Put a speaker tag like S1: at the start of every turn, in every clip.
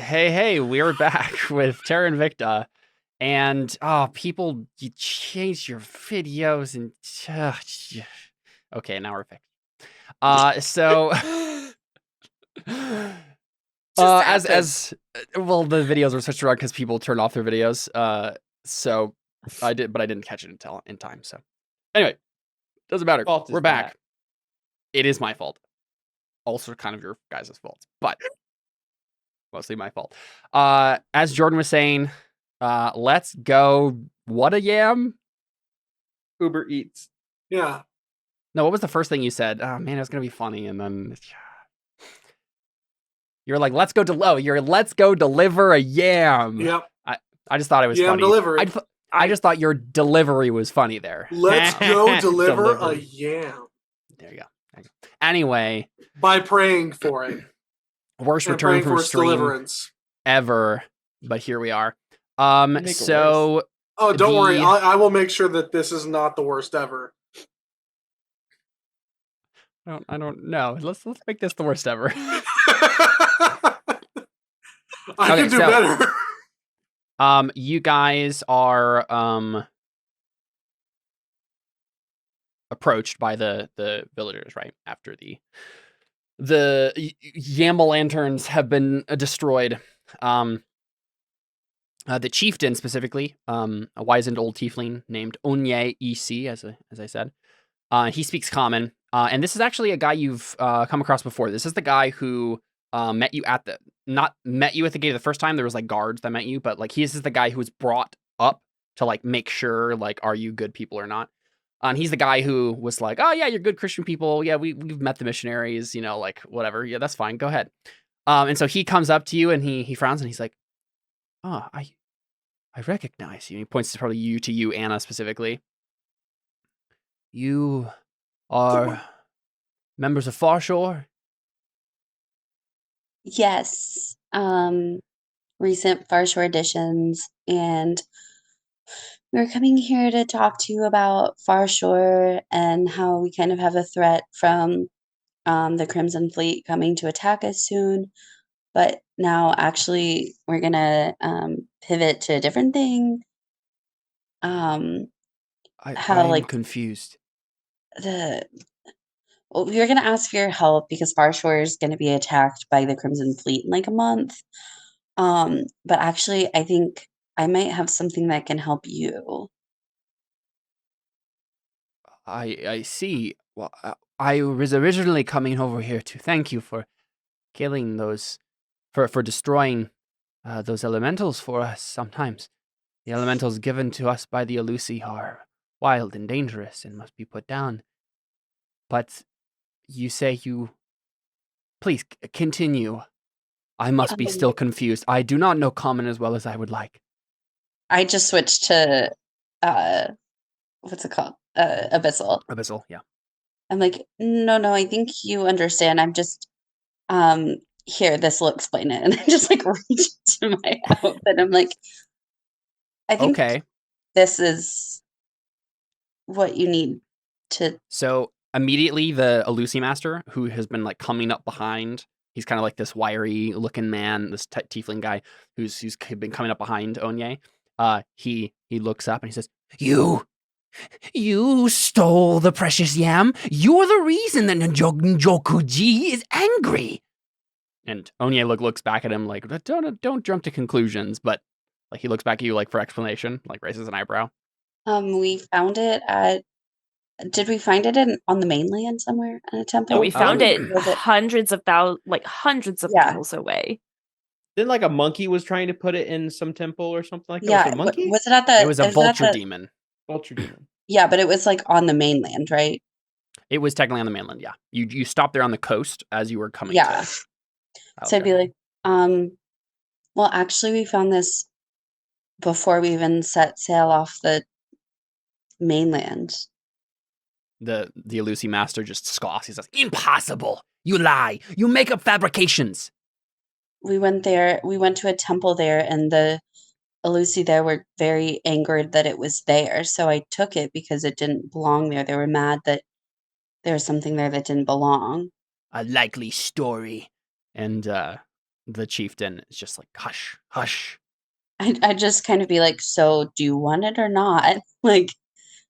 S1: Hey, we're back with Terra Invicta. And people, you changed your videos and okay, now we're fixed. So as well, the videos were switched around because people turned off their videos. So I didn't catch it in time. So anyway, doesn't matter. We're back.
S2: That.
S1: It is my fault. Also, kind of your guys' fault, but mostly my fault. As Jordan was saying, let's go. What a yam!
S2: Uber Eats.
S3: Yeah.
S1: No, what was the first thing you said? Oh man, it was gonna be funny, and then you're like, let's go deliver a yam.
S3: Yep.
S1: I just thought it was
S3: Yam
S1: funny.
S3: delivery.
S1: I just thought your delivery was funny there.
S3: Let's go deliver a yam.
S1: There you go. Anyway,
S3: by praying for it.
S1: Worst return from stream
S3: deliverance
S1: ever, but here we are. So
S3: don't worry, I will make sure that this is not the worst ever.
S1: I don't know. Let's make this the worst ever.
S3: I can do better.
S1: You guys are approached by the villagers, right? After the Yamba lanterns have been destroyed. The chieftain specifically, a wizened old tiefling named Onye EC, as I said. He speaks common. And this is actually a guy you've come across before. This is the guy who met you at the gate the first time. There was like guards that met you, but like this is the guy who was brought up to like make sure like, are you good people or not? And he's the guy who was like, oh yeah, you're good Christian people. Yeah, we've met the missionaries, like whatever. Yeah, that's fine. Go ahead. And so he comes up to you and he frowns and he's like, oh, I recognize you. He points to probably you, Anna specifically. You are members of Farshore?
S4: Yes. Recent Farshore editions, and we're coming here to talk to you about Farshore and how we kind of have a threat from the Crimson Fleet coming to attack us soon. But now, actually, we're gonna pivot to a different thing.
S1: I'm confused.
S4: We were gonna ask for your help because Farshore is gonna be attacked by the Crimson Fleet in like a month. But actually, I think I might have something that can help you.
S1: I see. Well, I was originally coming over here to thank you for killing those, for destroying those elementals for us. Sometimes the elementals given to us by the Elusi are wild and dangerous and must be put down. But you say you... Please, continue. I must be still confused. I do not know common as well as I would like.
S4: I just switched to, what's it called? Abyssal.
S1: Abyssal, yeah.
S4: I'm like, no, I think you understand. I'm just, here, this will explain it. And I just like reach into my outfit. I'm like, I think this is what you need to... So
S1: immediately the Elusi Master, who has been like coming up behind, he's kind of like this wiry looking man, this tiefling guy who's been coming up behind Onye. He looks up and he says, You stole the precious yam. You're the reason that Njokuji is angry. And Onye looks back at him like, don't jump to conclusions, but like he looks back at you like for explanation, like raises an eyebrow.
S4: We found it at... Did we find it on the mainland somewhere in a temple?
S5: No, we found it hundreds of miles away.
S2: Then like a monkey was trying to put it in some temple or something like that.
S4: Yeah,
S2: was it a monkey?
S4: Was it at the...
S1: It was a vulture demon.
S2: Vulture demon.
S4: Yeah, but it was like on the mainland, right?
S1: It was technically on the mainland, yeah. You stopped there on the coast as you were coming.
S4: Yeah. So I'd be like, well, actually, we found this before we even set sail off the mainland.
S1: The Elusi Master just scoffs. He says, impossible! You lie! You make up fabrications!
S4: We went there. We went to a temple there, and the Elusi there were very angered that it was there. So I took it because it didn't belong there. They were mad that there was something there that didn't belong.
S1: A likely story. And the chieftain is just like, hush, hush.
S4: I just kind of be like, so do you want it or not? Like,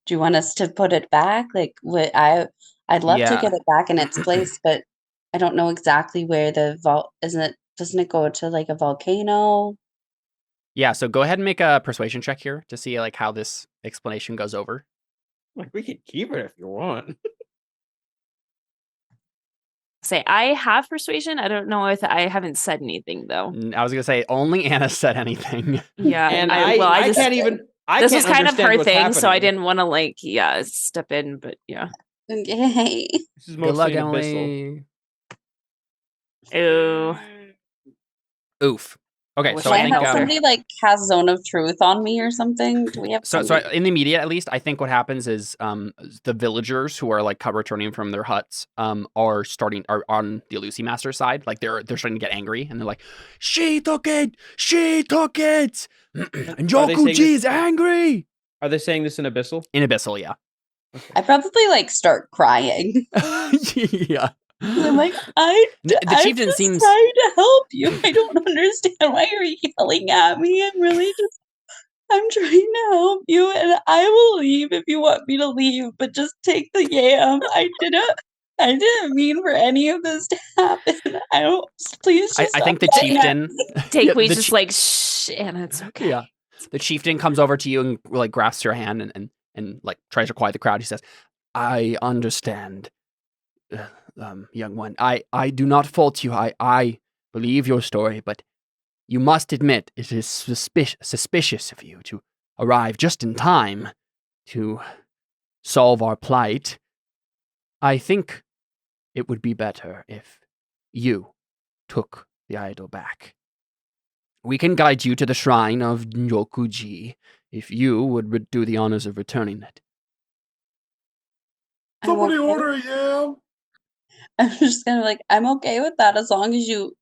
S4: do you want us to put it back? Like, I'd love to
S1: Yeah.
S4: get it back in its place, but I don't know exactly where the doesn't it go to like a volcano?
S1: Yeah, so go ahead and make a persuasion check here to see like how this explanation goes over.
S2: Like, we could keep it if you want.
S5: Say I have persuasion. I don't know if I haven't said anything though.
S1: I was gonna say only Anna said anything.
S5: Yeah,
S2: And
S5: I
S2: I
S5: just
S2: can't even. I
S5: this
S2: can't
S5: was kind of
S2: understand
S5: her
S2: what's
S5: thing, so I
S2: happening.
S5: didn't want to like step in, but yeah.
S4: Okay.
S2: This is
S1: Good luck,
S2: mostly an abyssal.
S1: Emily.
S5: Ew.
S1: Oof. Okay,
S5: wish
S1: so
S4: Can
S1: I
S4: I
S1: think
S4: have somebody like cast Zone of Truth on me or something? Do we have
S1: so
S4: somebody?
S1: in the immediate at least, I think what happens is the villagers who are like returning from their huts are on the Lucy Master side. Like they're starting to get angry and they're like, she took it! She took it! And Jokuji is angry!
S2: Are they saying this in abyssal?
S1: In Abyssal, yeah.
S4: I probably like start crying.
S1: Yeah.
S4: I'm like, I'm
S1: chieftain
S4: just
S1: seems
S4: trying to help you. I don't understand why you're yelling at me. I'm trying to help you, and I will leave if you want me to leave. But just take the yam. I didn't mean for any of this to happen. I don't. Please just.
S1: I think the
S4: stop yelling at
S1: chieftain
S4: me.
S5: Takeaway
S1: the
S5: just like shh, Anna, it's okay.
S1: Yeah. The chieftain comes over to you and like grasps your hand and like tries to quiet the crowd. He says, I understand, young one. I do not fault you. I believe your story, but you must admit it is suspicious of you to arrive just in time to solve our plight. I think it would be better if you took the idol back. We can guide you to the shrine of Nyokuji if you would do the honors of returning it.
S3: Somebody
S4: okay.
S3: order a yam.
S4: I'm just kind of like, I'm okay with that as long as you,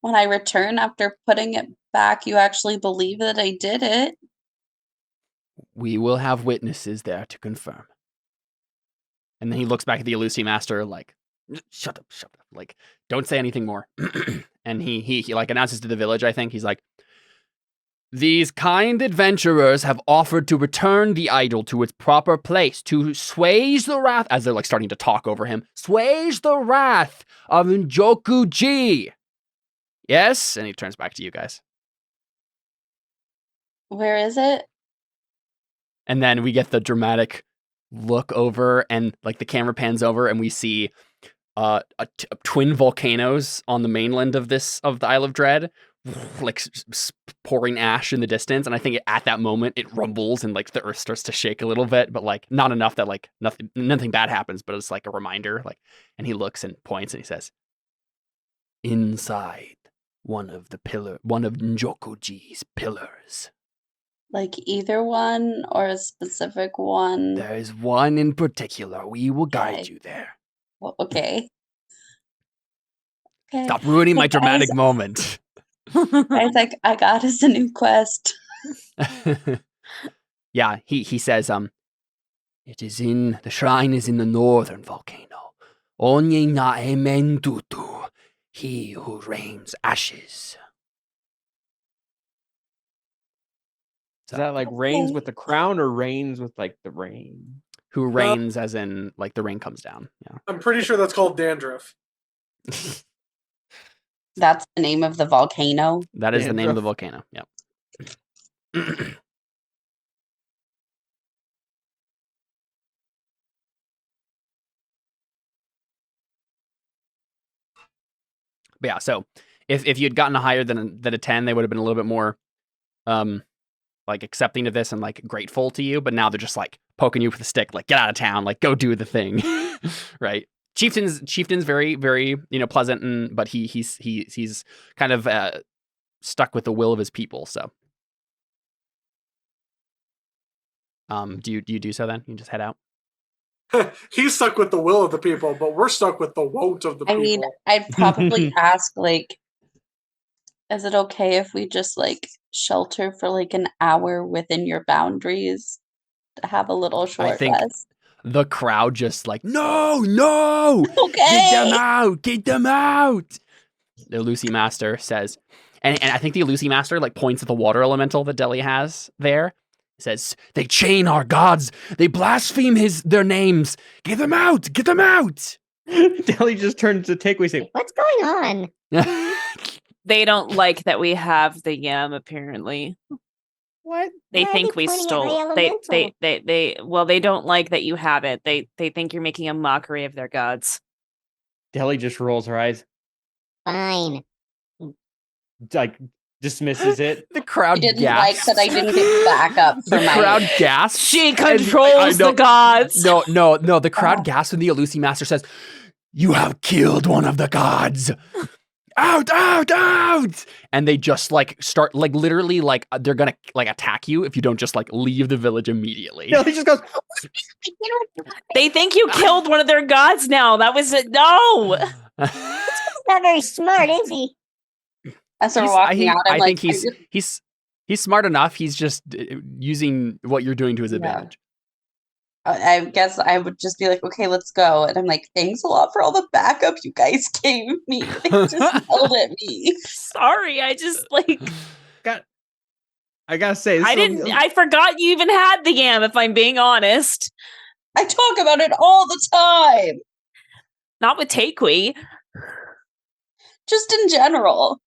S4: when I return after putting it back, you actually believe that I did it.
S1: We will have witnesses there to confirm. And then he looks back at the Elusi Master like, shut up. Like, don't say anything more. And he like announces to the village, I think, he's like, these kind adventurers have offered to return the idol to its proper place to assuage the wrath, as they're like starting to talk over him, assuage the wrath of Njoku-ji. Yes? And he turns back to you guys.
S4: Where is it?
S1: And then we get the dramatic look over and like the camera pans over and we see twin volcanoes on the mainland of the Isle of Dread, like pouring ash in the distance. And I think at that moment it rumbles and like the earth starts to shake a little bit, but like not enough that like nothing bad happens, but it's like a reminder. Like, and he looks and points and he says, inside one of Njoku-ji's pillars.
S4: Like either one or a specific one?
S1: There is one in particular. We will guide you there.
S4: Well, okay.
S1: Stop ruining my
S4: Hey,
S1: dramatic
S4: guys.
S1: moment.
S4: Guys, like, I got us a new quest.
S1: Yeah, he says, the shrine is in the northern volcano. Onye na ementutu, he who rains ashes.
S2: Is that like rains
S4: Okay.
S2: with the crown or rains with like the rain?
S1: Who rains as in like the rain comes down. Yeah.
S3: I'm pretty sure that's called dandruff.
S4: That's the name of the volcano.
S1: That is the name of the volcano. Yep. But yeah, so if you'd gotten a higher than a 10, they would have been a little bit more like accepting of this and like grateful to you, but now they're just like poking you with a stick, like get out of town, like go do the thing. Right? Chieftain's very, very, pleasant, but he's kind of stuck with the will of his people, so do you do so then? You just head out?
S3: He's stuck with the will of the people, but we're stuck with the won't of the people.
S4: I mean, I'd probably ask, like, is it okay if we just, like, shelter for, like, an hour within your boundaries to have a little short rest?
S1: The crowd just like, no!
S4: Okay!
S1: Get them out! the Illusi Master says, and I think the Illusi Master like points at the water elemental that Deli has there. Says, they chain our gods. They blaspheme their names. Get them out. Get them out.
S2: Deli just turns to Takeaway saying,
S6: What's going on?
S5: They don't like that we have the yam, apparently.
S2: what?
S5: They
S6: Why are
S5: think
S6: they
S5: we
S6: pointing at
S5: stole
S6: my
S5: they don't like that you have it. They think you're making a mockery of their gods.
S2: Deli just rolls her eyes,
S6: Fine.
S2: like dismisses it.
S1: The crowd
S4: I didn't like
S1: gasps.
S4: that I didn't get backup for
S1: The
S4: my.
S1: crowd gasps.
S5: She
S1: and
S5: controls the gods.
S1: No. The crowd gasps when the Illusi Master says, "You have killed one of the gods. Out, out, out!" And they just like start like literally like they're gonna like attack you if you don't just like leave the village immediately.
S2: Deli just goes,
S5: They think you killed one of their gods now. That was it. No.
S6: Not very smart, is he?
S4: As we're
S1: He's-
S4: walking out, I'm
S1: I
S4: like,
S1: think he's smart enough. He's just using what you're doing to his advantage.
S4: I guess I would just be like, okay, let's go. And I'm like, thanks a lot for all the backup you guys gave me. They just yelled at me.
S5: Sorry, I just like
S2: I gotta say, this
S5: I forgot you even had the yam, if I'm being honest.
S4: I talk about it all the time,
S5: Not with Takewee.
S4: just in general.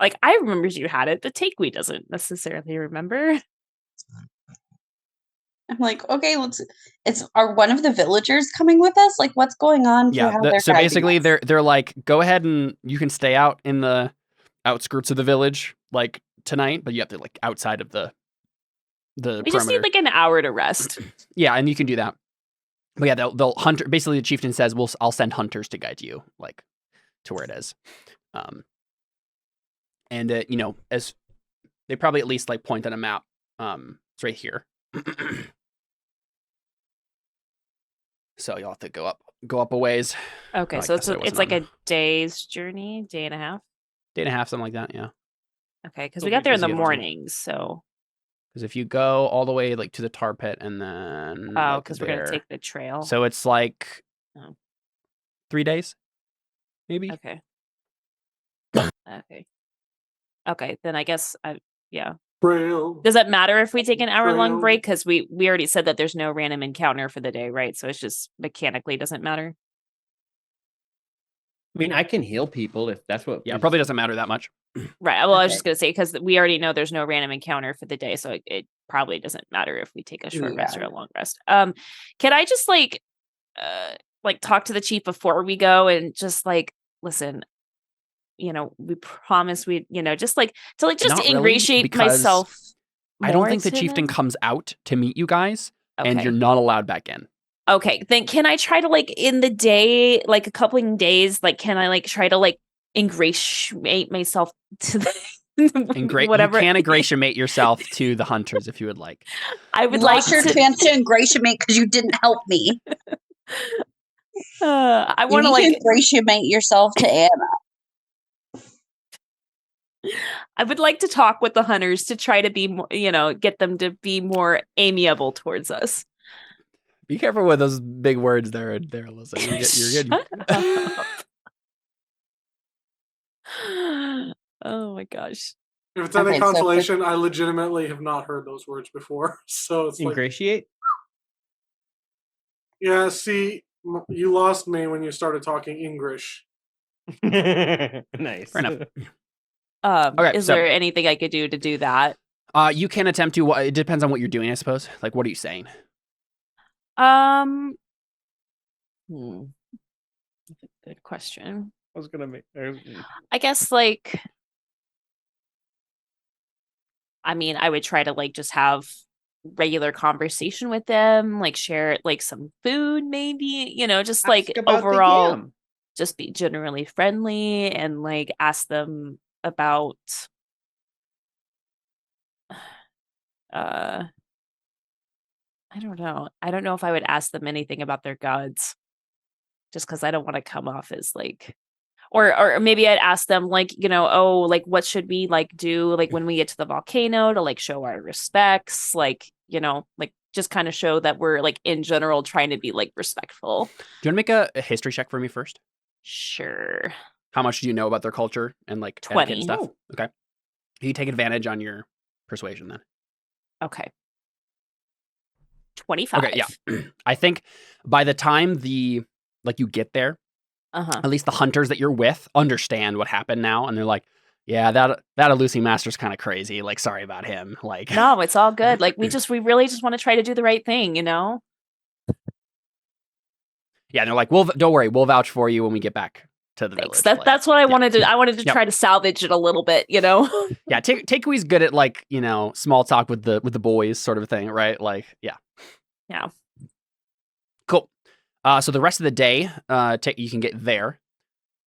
S5: Like, I remember you had it, but Takewee doesn't necessarily remember.
S4: I'm like, okay, are one of the villagers coming with us? Like, what's going on? for
S1: Yeah.
S4: how they're
S1: So
S4: guiding
S1: basically,
S4: us?
S1: they're like, go ahead and you can stay out in the outskirts of the village like tonight, but you have to like outside of the
S5: We just need
S1: perimeter.
S5: like an hour to rest.
S1: Yeah, and you can do that. But yeah, they'll hunter. Basically, the chieftain says, I'll send hunters to guide you like to where it is." And as they probably at least like point on a map. It's right here. So you'll have to go up a ways.
S5: Okay,
S1: I
S5: so
S1: guess I wasn't
S5: it's like
S1: on.
S5: a day's journey, day and a half.
S1: Day and a half, something like that. Yeah.
S5: Okay, because
S1: It'll
S5: we
S1: be
S5: got there in the
S1: busy, it'll be-
S5: morning, so
S1: Because if you go all the way like to the tar pit and then like,
S5: because we're gonna
S1: there-
S5: take the trail.
S1: so it's like
S5: Oh.
S1: 3 days, maybe.
S5: Okay. Okay, then I guess yeah.
S3: Braille.
S5: Does it matter if we take an hour-long
S3: Trail.
S5: break? Because we already said that there's no random encounter for the day, right? So it's just mechanically doesn't matter.
S2: I mean, I can heal people if that's what.
S1: Yeah, it probably doesn't matter that much.
S5: Right. Well, I was
S2: Okay.
S5: just gonna say because we already know there's no random encounter for the day, so it probably doesn't matter if we take a short rest or a long rest. Can I just like talk to the chief before we go and just like listen? We promise we, just like to
S1: Not really,
S5: ingratiate
S1: because
S5: myself.
S1: I don't
S5: more
S1: think the
S5: to
S1: chieftain
S5: them.
S1: comes out to meet you guys, and
S5: Okay.
S1: you're not allowed back in.
S5: Okay, then can I try to like in the day, like a couple of days, like can I like try to like ingratiate myself to the whatever?
S1: You can ingratiate yourself to the hunters if you would like.
S5: I would
S4: You
S5: like
S4: lost your
S5: to.
S4: chance to ingratiate because you didn't help me.
S5: I
S4: You
S5: want to
S4: need to
S5: like.
S4: ingratiate yourself to Anna.
S5: I would like to talk with the hunters to try to be more, get them to be more amiable towards us.
S1: Be careful with those big words there, Alyssa. You're good.
S5: Shut up. Oh my gosh.
S3: If it's any
S4: Okay, so
S3: consolation, I legitimately have not heard those words before. So it's like,
S2: Ingratiate.
S3: yeah, see, you lost me when you started talking English.
S2: Nice.
S1: Fair enough.
S5: Is
S1: so-
S5: there anything I could do to do that?
S1: You can attempt to. It depends on what you're doing, I suppose. Like, what are you saying?
S5: That's a good question.
S2: I was gonna make.
S5: I guess like I would try to like just have regular conversation with them, like share like some food maybe, just like
S2: Ask about the
S5: overall
S2: yam.
S5: just be generally friendly and like ask them about I don't know. I don't know if I would ask them anything about their gods just because I don't want to come off as like or maybe I'd ask them like, like what should we like do like when we get to the volcano to like show our respects, like, like just kind of show that we're like in general trying to be like respectful.
S1: Do you want to make a history check for me first?
S5: Sure.
S1: How much do you know about their culture and like etiquette
S5: 20.
S1: and stuff?
S2: Oh.
S1: Okay. You take advantage on your persuasion then.
S5: Okay. 25.
S1: Okay, yeah. I think by the time you get there,
S5: Uh-huh.
S1: at least the hunters that you're with understand what happened now, and they're like, yeah, that Elusi Master's kind of crazy. Like, sorry about him. Like,
S5: No, it's all good. Like we really just want to try to do the right thing, you know?
S1: yeah, and they're like, well, don't worry, we'll vouch for you when we get back to the
S5: Thanks.
S1: village. Like,
S5: That's what I wanted to. I wanted to
S1: Yep.
S5: try to salvage it a little bit, you know?
S1: yeah, Takeui's good at like, small talk with the boys sort of a thing, right? Like, yeah.
S5: Yeah.
S1: Cool. So the rest of the day, you can get there.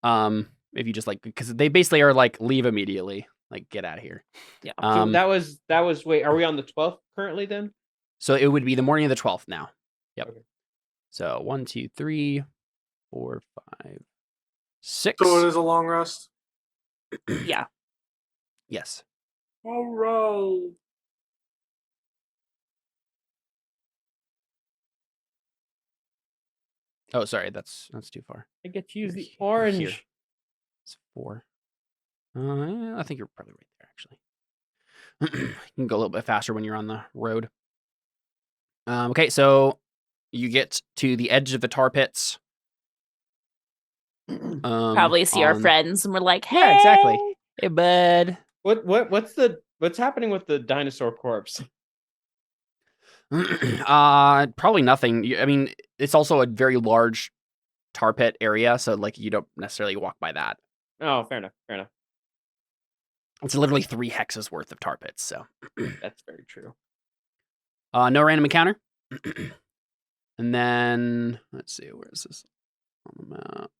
S1: If you just like, because they basically are like, leave immediately, like get out of here.
S5: Yeah.
S2: So that was wait, are we on the 12th currently then?
S1: So it would be the morning of the 12th now. Yep.
S2: Okay.
S1: So 1, 2, 3, 4, 5, 6.
S3: So it is a long rest.
S5: Yeah.
S1: Yes.
S3: All right.
S1: Oh, sorry, that's too far.
S2: I get to use the
S1: Here.
S2: orange.
S1: It's 4. I think you're probably right there, actually. You can go a little bit faster when you're on the road. Okay, so you get to the edge of the tar pits.
S5: Probably see our
S1: on-
S5: friends and we're like, hey.
S1: Yeah, exactly. Hey, bud.
S2: What's happening with the dinosaur corpse?
S1: Probably nothing. I mean, it's also a very large tar pit area, so like you don't necessarily walk by that.
S2: Oh, fair enough.
S1: It's literally 3 hexes worth of tar pits, so
S2: That's very true.
S1: no random encounter. And then let's see, where is this on the map?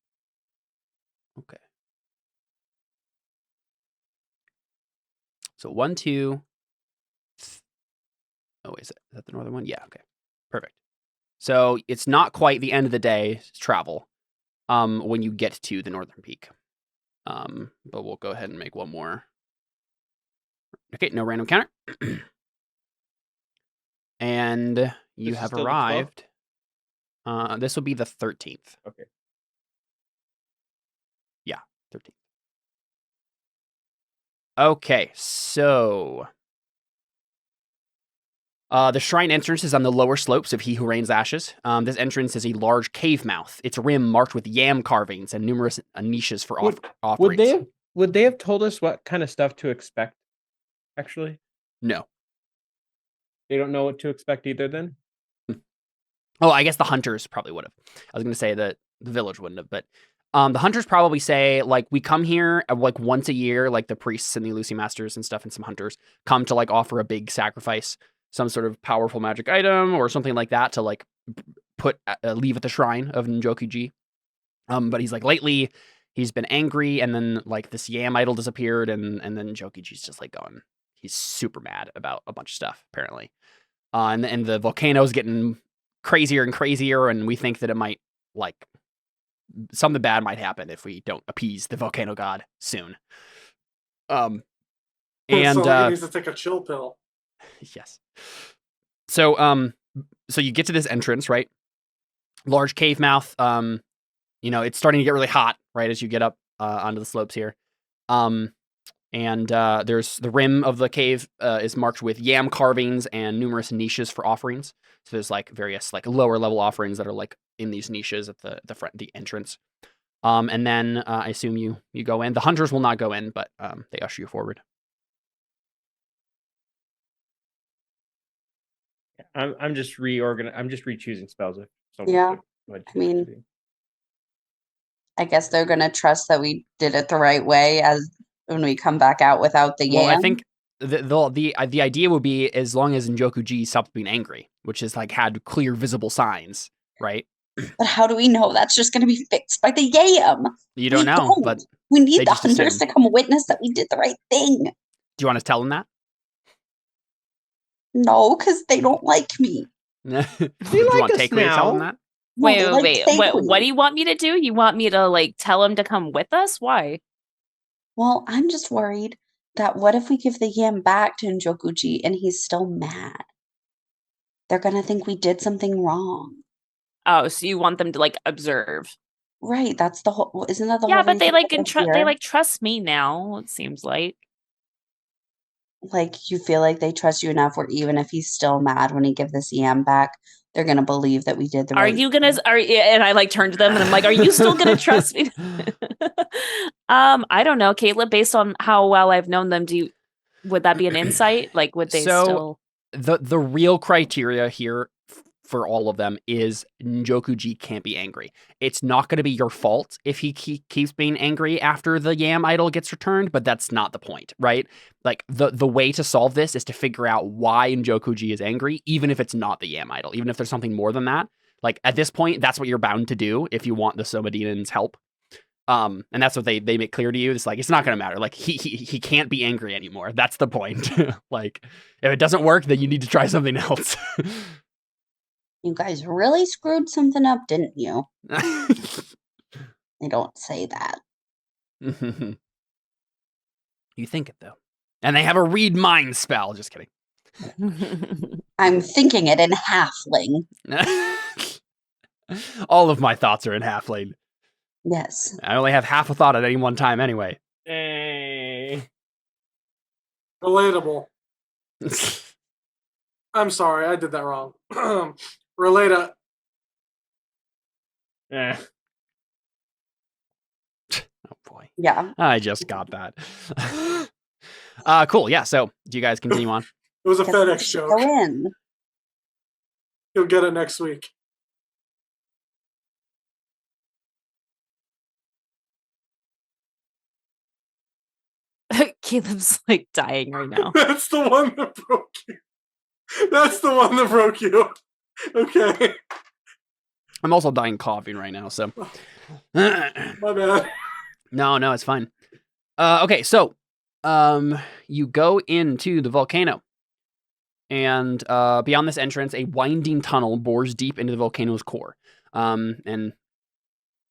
S1: Okay. So 1, 2. Oh, is that the northern one? Yeah, okay. Perfect. So it's not quite the end of the day travel when you get to the northern peak. But we'll go ahead and make one more. Okay, no random counter. And you
S2: This is
S1: have
S2: still the 12th?
S1: arrived. This will be the 13th.
S2: Okay.
S1: Yeah, 13th. Okay, so the shrine entrance is on the lower slopes of He Who Rains Ashes. This entrance is a large cave mouth. Its rim marked with yam carvings and numerous niches for offerings.
S2: Would they have told us what kind of stuff to expect? Actually,
S1: No.
S2: they don't know what to expect either. Then
S1: Oh, I guess the hunters probably would have. I was going to say that the village wouldn't have, but the hunters probably say, like, we come here like once a year, like the priests and the Elusi Masters and stuff and some hunters come to like offer a big sacrifice, some sort of powerful magic item or something like that to like leave at the shrine of Njoku-ji. But he's like, lately he's been angry, and then like this yam idol disappeared, and then Njoku-ji's just like gone. He's super mad about a bunch of stuff, apparently. And the volcano's getting crazier and crazier, and we think that it might, like, something bad might happen if we don't appease the volcano god soon. And
S3: so he needs to take a chill pill.
S1: yes. So you get to this entrance, right? Large cave mouth. It's starting to get really hot, right, as you get up onto the slopes here. And there's the rim of the cave is marked with yam carvings and numerous niches for offerings. So there's like various like lower level offerings that are like in these niches at the front, the entrance. And then I assume you go in. The hunters will not go in, but they usher you forward.
S2: I'm just re-choosing spells. If someone
S4: Yeah,
S2: wants to go ahead and
S4: I mean-
S2: choose.
S4: I guess they're gonna trust that we did it the right way as when we come back out without the yam.
S1: Well, I think the idea would be as long as Njoku-ji stopped being angry, which is like had clear visible signs, right?
S4: But how do we know that's just gonna be fixed by the yam?
S1: You don't
S4: We
S1: know,
S4: don't.
S1: but
S4: We need
S1: they
S4: the
S1: just
S4: hunters
S1: assume.
S4: to come witness that we did the right thing.
S1: Do you want to tell them that?
S4: No, because they don't like me.
S1: Do you
S2: like
S1: want
S2: us
S1: Takeway to tell them
S2: now.
S1: that?
S4: No, they like
S5: Wait.
S4: Takeway.
S5: What do you want me to do? You want me to like tell him to come with us? Why?
S4: Well, I'm just worried that what if we give the yam back to Njoku-ji and he's still mad? They're gonna think we did something wrong.
S5: Oh, so you want them to like observe?
S4: Right, that's the whole isn't that the
S5: Yeah,
S4: whole
S5: but they
S4: reason
S5: like
S4: that we're
S5: they
S4: here?
S5: like trust me now, it seems like.
S4: Like, you feel like they trust you enough where even if he's still mad when he give this yam back, they're gonna believe that we did the
S5: Are
S4: right
S5: you gonna and I like turn to them and I'm like, are you still gonna trust me? I don't know, Caitlin, based on how well I've known them, would that be an insight? Like, would they
S1: So
S5: still
S1: the real criteria here for all of them is Njokuji can't be angry. It's not going to be your fault if he keeps being angry after the yam idol gets returned, but that's not the point, right? Like the way to solve this is to figure out why Njokuji is angry, even if it's not the yam idol, even if there's something more than that. Like at this point, that's what you're bound to do if you want the Somadinans' help. And that's what they make clear to you. It's like, it's not going to matter. Like he can't be angry anymore. That's the point. Like if it doesn't work, then you need to try something else.
S4: You guys really screwed something up, didn't you? They don't say that.
S1: You think it though. And they have a read mind spell. Just kidding.
S4: I'm thinking it in halfling.
S1: All of my thoughts are in halfling.
S4: Yes.
S1: I only have half a thought at any one time anyway.
S2: Hey.
S3: Relatable. I'm sorry, I did that wrong. Relata.
S2: Eh.
S1: Oh boy.
S4: Yeah.
S1: I just got that. Cool. Yeah. So do you guys continue on?
S3: It was a
S4: Guess we
S3: FedEx
S4: should
S3: joke.
S4: Go in.
S3: You'll get it next week.
S5: Caleb's like dying right now.
S3: That's the one that broke you. That's the one that broke you. Okay.
S1: I'm also dying coughing right now, so.
S3: My bad.
S1: No, it's fine. Okay, so you go into the volcano. And beyond this entrance, a winding tunnel bores deep into the volcano's core. And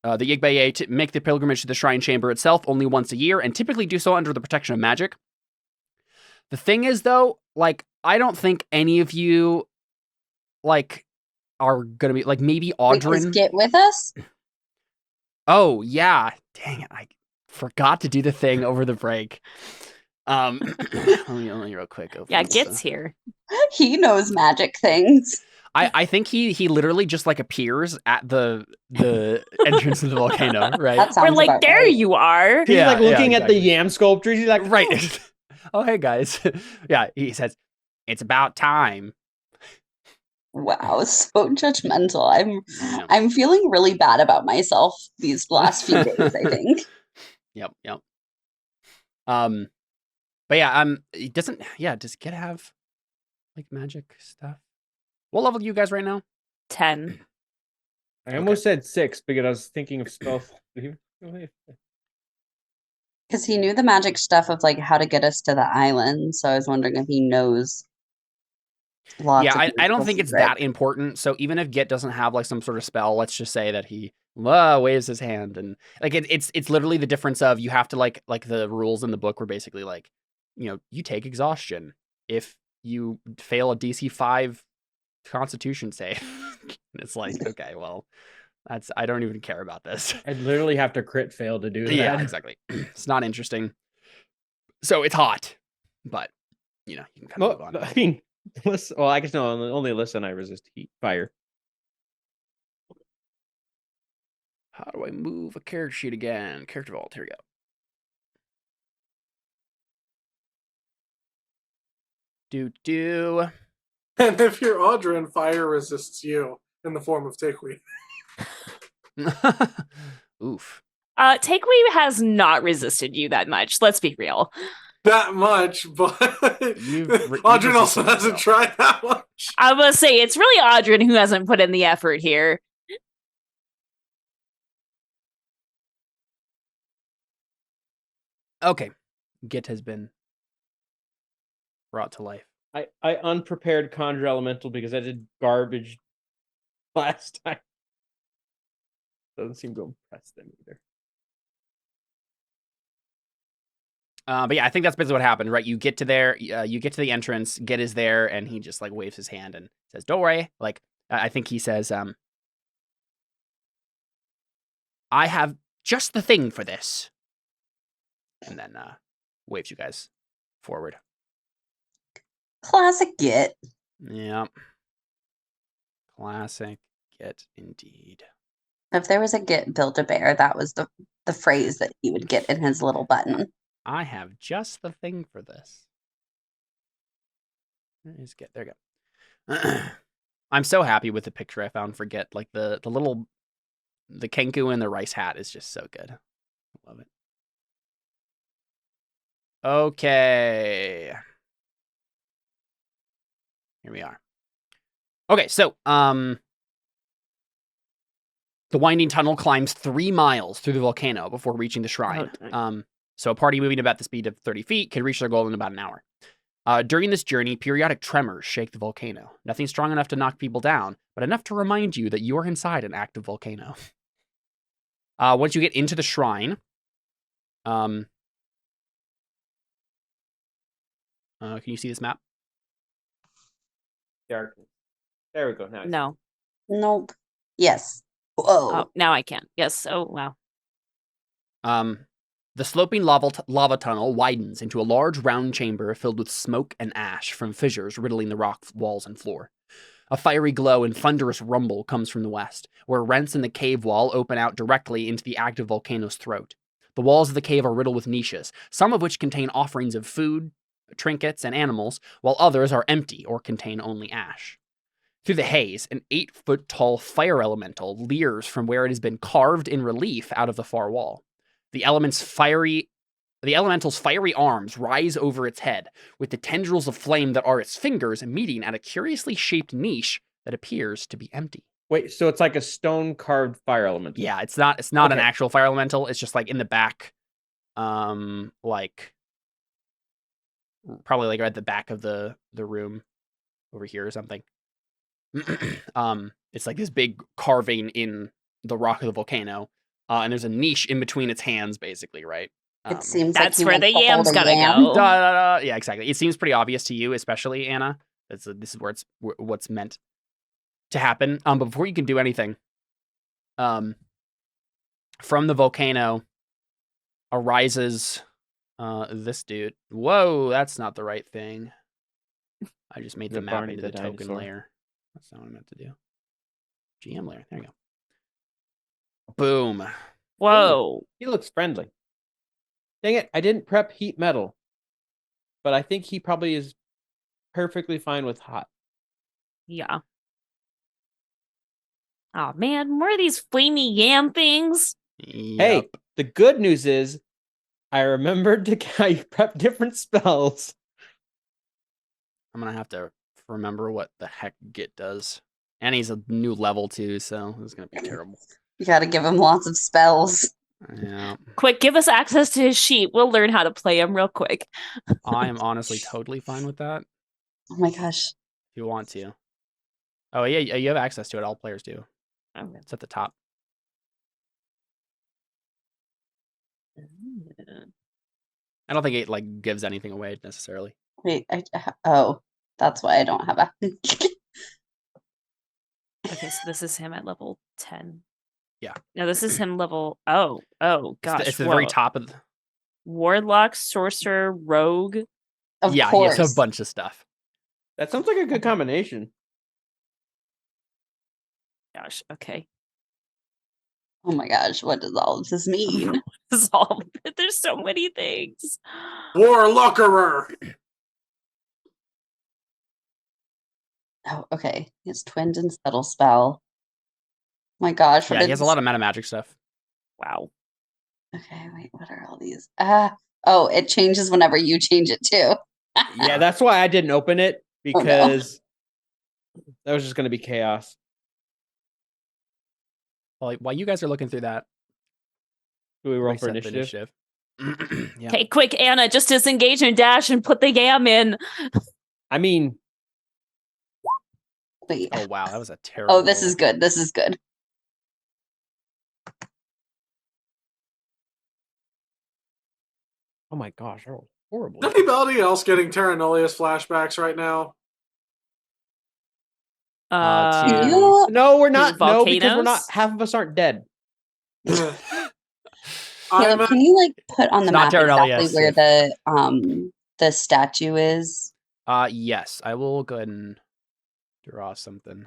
S1: the Yigbaye make the pilgrimage to the shrine chamber itself only once a year, and typically do so under the protection of magic. The thing is, though, like, I don't think any of you, like, are gonna be, like, maybe
S4: Wait,
S1: Audrin.
S4: is Get with us?
S1: Oh, yeah. Dang it. I forgot to do the thing over the break. Let me real quick.
S5: Yeah, Git's here.
S4: He knows magic things.
S1: I think he literally just like appears at the entrance of the volcano, right?
S4: That sounds
S5: We're like,
S4: about
S5: there
S4: right.
S5: you are.
S2: He's
S1: Yeah,
S2: like looking
S1: yeah,
S2: at the
S1: exactly.
S2: yam sculptures. He's like,
S1: Right. Oh, hey guys. Yeah, he says, it's about time.
S4: Wow, so judgmental.
S1: Yeah.
S4: I'm feeling really bad about myself these last few days, I think.
S1: Yep. But yeah, it doesn't, does Get have like magic stuff? What level are you guys right now?
S5: 10.
S2: I almost said 6 because I was thinking of spell.
S4: Because he knew the magic stuff of like how to get us to the island, so I was wondering if he knows lots
S1: Yeah,
S4: of
S1: I don't
S4: magical
S1: think it's
S4: secrets.
S1: that important. So even if Get doesn't have like some sort of spell, let's just say that he waves his hand, and like it's literally the difference of you have to like the rules in the book were basically like, you take exhaustion if you fail a DC 5 Constitution save. It's like, okay, well, I don't even care about this.
S2: I'd literally have to crit fail to do that.
S1: Yeah, exactly. It's not interesting. So it's hot, but you can kind of
S2: Well,
S1: move on.
S2: I mean, I guess no. Only Alyssa and I resist heat, fire.
S1: How do I move a character sheet again? Character vault. Here we go. Do.
S3: And if you're Audrin, fire resists you in the form of Takeweed.
S1: Oof.
S5: Takeaway has not resisted you that much. Let's be real.
S3: That much, but Audrin also hasn't tried that much.
S5: I will say it's really Audrin who hasn't put in the effort here.
S1: Okay. Git has been brought to life.
S2: I unprepared conjure elemental because I did garbage last time. Doesn't seem to impress them either.
S1: But yeah, I think that's basically what happened, right? You get to there, you get to the entrance, Git is there, and he just like waves his hand and says, "Don't worry." Like, I think he says, I have just the thing for this. And then waves you guys forward.
S4: Classic Git.
S1: Yeah. Classic Git indeed.
S4: If there was a Git Build-A-Bear, that was the phrase that he would get in his little button.
S1: I have just the thing for this. Where is Git? There you go. I'm so happy with the picture I found for Git. Like the Kenku and the rice hat is just so good. I love it. Okay. Here we are. Okay, so the winding tunnel climbs 3 miles through the volcano before reaching the shrine. So a party moving about the speed of 30 feet can reach their goal in about an hour. During this journey, periodic tremors shake the volcano. Nothing strong enough to knock people down, but enough to remind you that you are inside an active volcano. Once you get into the shrine, can you see this map?
S2: Darkness. There we go. Now.
S5: No.
S4: Nope. Yes. Whoa.
S5: Oh, now I can. Yes. Oh, wow.
S1: The sloping lava tunnel widens into a large round chamber filled with smoke and ash from fissures riddling the rock walls and floor. A fiery glow and thunderous rumble comes from the west, where rents in the cave wall open out directly into the active volcano's throat. The walls of the cave are riddled with niches, some of which contain offerings of food, trinkets, and animals, while others are empty or contain only ash. Through the haze, an 8-foot-tall fire elemental leers from where it has been carved in relief out of the far wall. The elemental's fiery arms rise over its head, with the tendrils of flame that are its fingers meeting at a curiously shaped niche that appears to be empty.
S2: Wait, so it's like a stone carved fire element.
S1: Yeah, it's not an actual fire elemental. It's just like in the back, like probably like at the back of the room over here or something. It's like this big carving in the rock of the volcano, and there's a niche in between its hands, basically, right?
S4: It seems
S5: That's
S4: like
S5: where the yam's gotta
S4: yam.
S5: go.
S1: Yeah, exactly. It seems pretty obvious to you, especially Anna. This is what's meant to happen. But before you can do anything, from the volcano arises this dude. Whoa, that's not the right thing. I just made the map
S2: Barney
S1: into
S2: the
S1: the token
S2: dinosaur?
S1: layer. That's not what I meant to do. GM layer. There you go. Boom.
S5: Whoa.
S2: He looks friendly. Dang it, I didn't prep heat metal. But I think he probably is perfectly fine with hot.
S5: Yeah. Oh man, more of these flamey yam things.
S2: Hey,
S1: Yep.
S2: the good news is I remembered to prep different spells.
S1: I'm gonna have to remember what the heck Git does. And he's a new level too, so it's gonna be terrible.
S4: You gotta give him lots of spells.
S1: Yeah.
S5: Quick, give us access to his sheet. We'll learn how to play him real quick.
S1: I am honestly totally fine with that.
S4: Oh my gosh.
S1: If you want to. Oh yeah, you have access to it. All players do.
S5: Okay.
S1: It's at the top. I don't think it like gives anything away necessarily.
S4: Wait, oh, that's why I don't have a.
S5: Okay, so this is him at level 10.
S1: Yeah.
S5: No, this is him level. Oh gosh.
S1: It's the very
S5: whoa.
S1: top of the...
S5: Warlock, sorcerer, rogue.
S4: Of
S1: yeah,
S4: course.
S1: it's a bunch of stuff.
S2: That sounds like a good combination.
S5: Gosh, okay.
S4: Oh my gosh, what does all of this mean?
S5: This is all. There's so many things.
S3: Warlockerer.
S4: Oh, okay. It's twinned and subtle spell. My gosh.
S1: Yeah, he has a lot of meta magic stuff.
S5: Wow.
S4: Okay, wait, what are all these? Oh, it changes whenever you change it too.
S2: Yeah, that's why I didn't open it,
S4: Oh, no.
S2: because that was just going to be chaos.
S1: Well, while you guys are looking through that,
S2: Do we roll for
S1: reset the
S2: initiative?
S1: Yeah.
S5: Okay, quick, Anna, just disengage and dash and put the yam in.
S2: I mean,
S4: Wait.
S1: Oh wow, that was a terrible.
S4: Oh, this is good. This is good.
S2: oh my gosh, that was horrible.
S3: Is anybody else getting Terra Nullius flashbacks right now?
S1: To-
S4: You
S2: No, we're not. No, because we're
S5: volcanoes?
S2: not. Half of us aren't dead.
S3: I'm
S4: Caleb,
S3: at-
S4: can you like put on the
S1: not
S4: map
S1: Terra
S4: exactly
S1: Nullius,
S4: where
S1: if-
S4: the statue is?
S1: Yes, I will go ahead and draw something.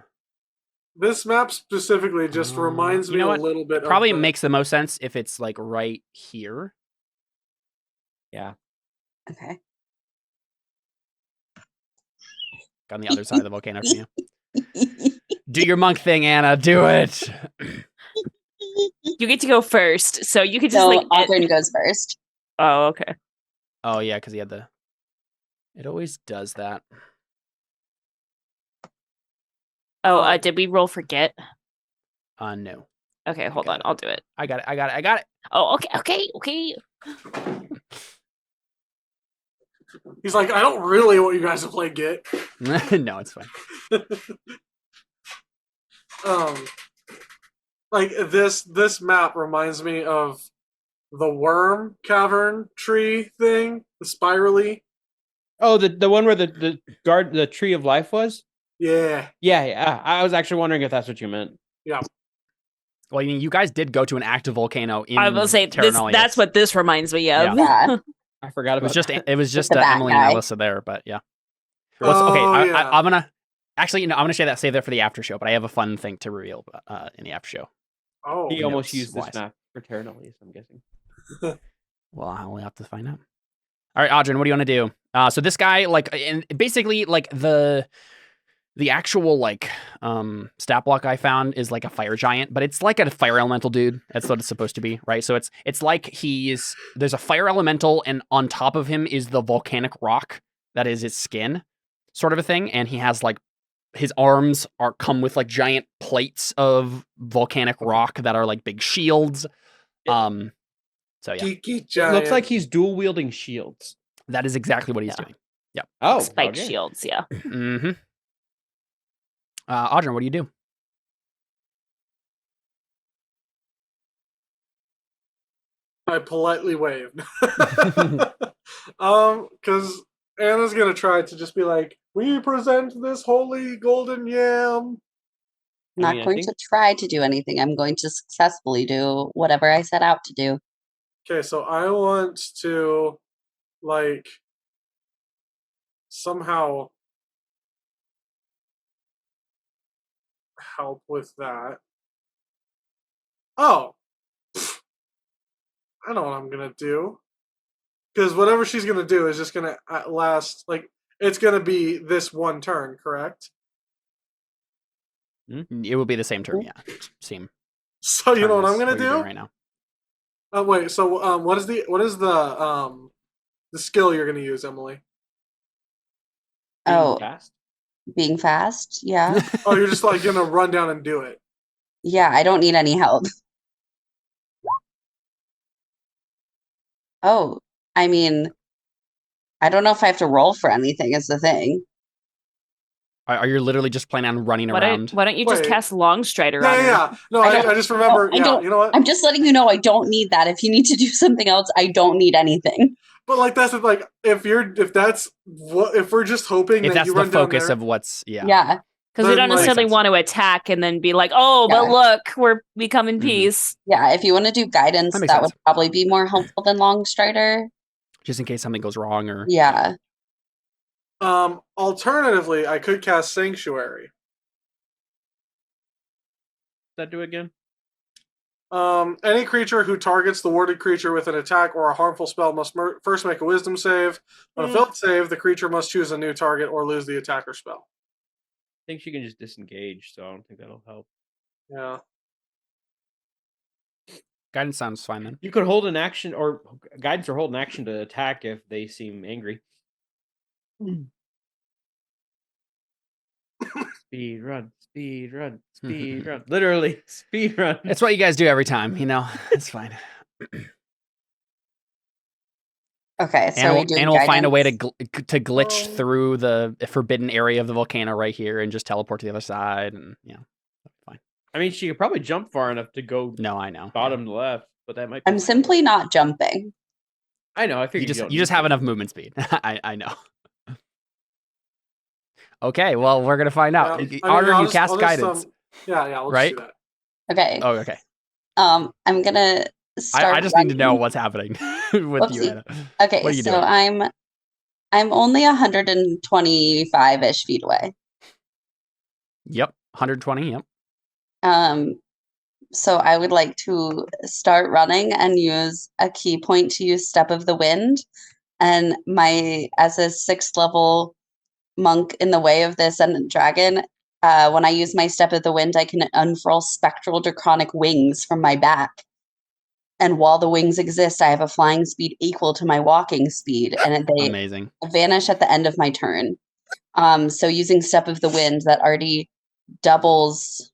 S3: this map specifically just reminds
S1: you
S3: me
S1: know
S3: a
S1: what?
S3: little bit
S1: It probably
S3: of the,
S1: makes the most sense if it's like right here.
S2: Yeah.
S4: Okay.
S1: On the other side of the volcano from you. Do your monk thing, Anna. Do it.
S5: You get to go first, so you could just
S4: So
S5: like.
S4: Aldrin goes first.
S5: Oh, okay.
S1: Oh yeah, because he had the. It always does that.
S5: Oh, did we roll forget?
S1: No.
S5: Okay, hold
S1: got
S5: on.
S1: it.
S5: I'll do it.
S1: I got it.
S5: Oh, okay.
S3: he's like, I don't really want you guys to play Git.
S1: No, it's fine.
S3: Like this map reminds me of the worm cavern tree thing, the spirally.
S2: Oh, the one where the tree of life was?
S3: Yeah.
S2: Yeah. I was actually wondering if that's what you meant.
S1: Well, I mean, you guys did go to an active volcano in
S5: I will say
S1: Terra
S5: this.
S1: Nullius.
S5: That's what this reminds me of.
S4: Yeah.
S2: I forgot
S1: It
S2: about
S1: was just
S2: that.
S1: it was just
S4: the bat
S1: Emily and
S4: guy.
S1: Alyssa there, but yeah.
S3: Oh,
S1: Okay,
S3: yeah.
S1: I'm gonna actually, I'm gonna save that for the after show. But I have a fun thing to reveal in the after show.
S3: Oh,
S2: He almost
S1: notes
S2: used this
S1: wise.
S2: map for Terra Nullius, I'm guessing.
S1: Well, I'll have to find out. All right, Audrin, what do you want to do? So this guy, like, and basically, like the actual like stat block I found is like a fire giant, but it's like a fire elemental dude. That's what it's supposed to be, right? So it's like there's a fire elemental, and on top of him is the volcanic rock that is his skin, sort of a thing. And he has like his arms come with like giant plates of volcanic rock that are like big shields. So yeah,
S3: geeky
S2: It
S3: giant.
S2: looks like he's dual wielding shields.
S1: that is exactly what he's
S5: Yeah.
S1: doing.
S2: Oh,
S5: Spike
S2: okay.
S5: shields. Yeah.
S1: Mm-hmm. Audrin, what do you do?
S3: I politely waved. Because Anna's gonna try to just be like, we present this holy golden yam.
S4: I'm not
S2: I
S4: going
S2: think-
S4: to try to do anything. I'm going to successfully do whatever I set out to do.
S3: Okay, so I want to like somehow help with that. Oh, I know what I'm gonna do. Because whatever she's gonna do is just gonna last, like, it's gonna be this one turn, correct?
S1: It will be the same turn, yeah. Same.
S3: So you know what I'm gonna
S1: you're doing
S3: do?
S1: right now?
S3: Wait. So what is the skill you're gonna use, Emily?
S2: Being
S4: Oh,
S2: fast?
S4: being fast? Yeah.
S3: Oh, you're just like gonna run down and do it.
S4: Yeah, I don't need any help. Oh, I mean, I don't know if I have to roll for anything is the thing.
S1: Are you literally just planning on running around?
S5: Why don't you just
S3: Wait.
S5: cast Longstrider on her?
S3: Yeah. No,
S4: I
S3: I
S4: don't-
S3: just remember.
S4: I
S3: Yeah,
S4: don't-
S3: you know what?
S4: I'm just letting you know I don't need that. If you need to do something else, I don't need anything.
S3: But like that's like if we're just hoping
S1: If
S3: that
S1: that's
S3: you
S1: the
S3: run down
S1: focus
S3: there,
S1: of what's
S4: Yeah.
S5: Because we
S3: Then,
S5: don't
S3: like-
S5: necessarily want to attack and then be like, oh, but
S4: Yeah.
S5: look, we're becoming
S1: Mhm.
S5: peace.
S4: Yeah, if you want to do guidance,
S1: That
S4: that,
S1: makes
S4: would
S1: sense.
S4: probably be more helpful than Longstrider.
S1: just in case something goes wrong or
S4: Yeah.
S3: alternatively, I could cast Sanctuary.
S2: Does that do it again?
S3: Any creature who targets the warded creature with an attack or a harmful spell must first make a Wisdom save. On a failed save, the creature must choose a new target or lose the attacker spell.
S2: I think she can just disengage, so I don't think that'll help.
S3: Yeah.
S1: guidance sounds fine then.
S2: You could hold an action or guidance or hold an action to attack if they seem angry. Speed run, speed run, speed run. Literally, speed run.
S1: It's what you guys do every time, you know. It's fine.
S4: Okay, so
S1: And
S4: we
S1: we'll,
S4: do
S1: and we'll find a way to
S4: guidance.
S1: glitch
S3: Oh.
S1: through the forbidden area of the volcano right here and just teleport to the other side, and yeah, fine.
S2: I mean, she could probably jump far enough to go
S1: No, I know.
S2: bottom to left, but that might. Be
S4: I'm simply not jumping.
S2: I know. I
S1: You
S2: figured
S1: just
S2: don't
S1: you just
S2: need
S1: have
S2: to.
S1: enough movement speed. I know. Okay, well we're gonna find out.
S3: Yeah, I mean,
S1: Audrin,
S3: I'll
S1: you
S3: just-
S1: cast
S3: I'll just,
S1: guidance.
S3: yeah, we'll
S1: Right?
S3: just do that.
S4: Okay.
S1: Oh, okay.
S4: I'm gonna start.
S1: I just need to know
S4: running.
S1: what's happening with you,
S4: Whoopsie.
S1: Anna.
S4: Okay,
S1: What are you
S4: so
S1: doing?
S4: I'm only 125-ish feet away.
S1: Yep, 120. Yep.
S4: So I would like to start running and use a key point to use Step of the Wind. And as a 6th level monk in the way of this and dragon, when I use my Step of the Wind, I can unfurl spectral draconic wings from my back. And while the wings exist, I have a flying speed equal to my walking speed, and they
S1: Amazing.
S4: vanish at the end of my turn. So using Step of the Wind, that already doubles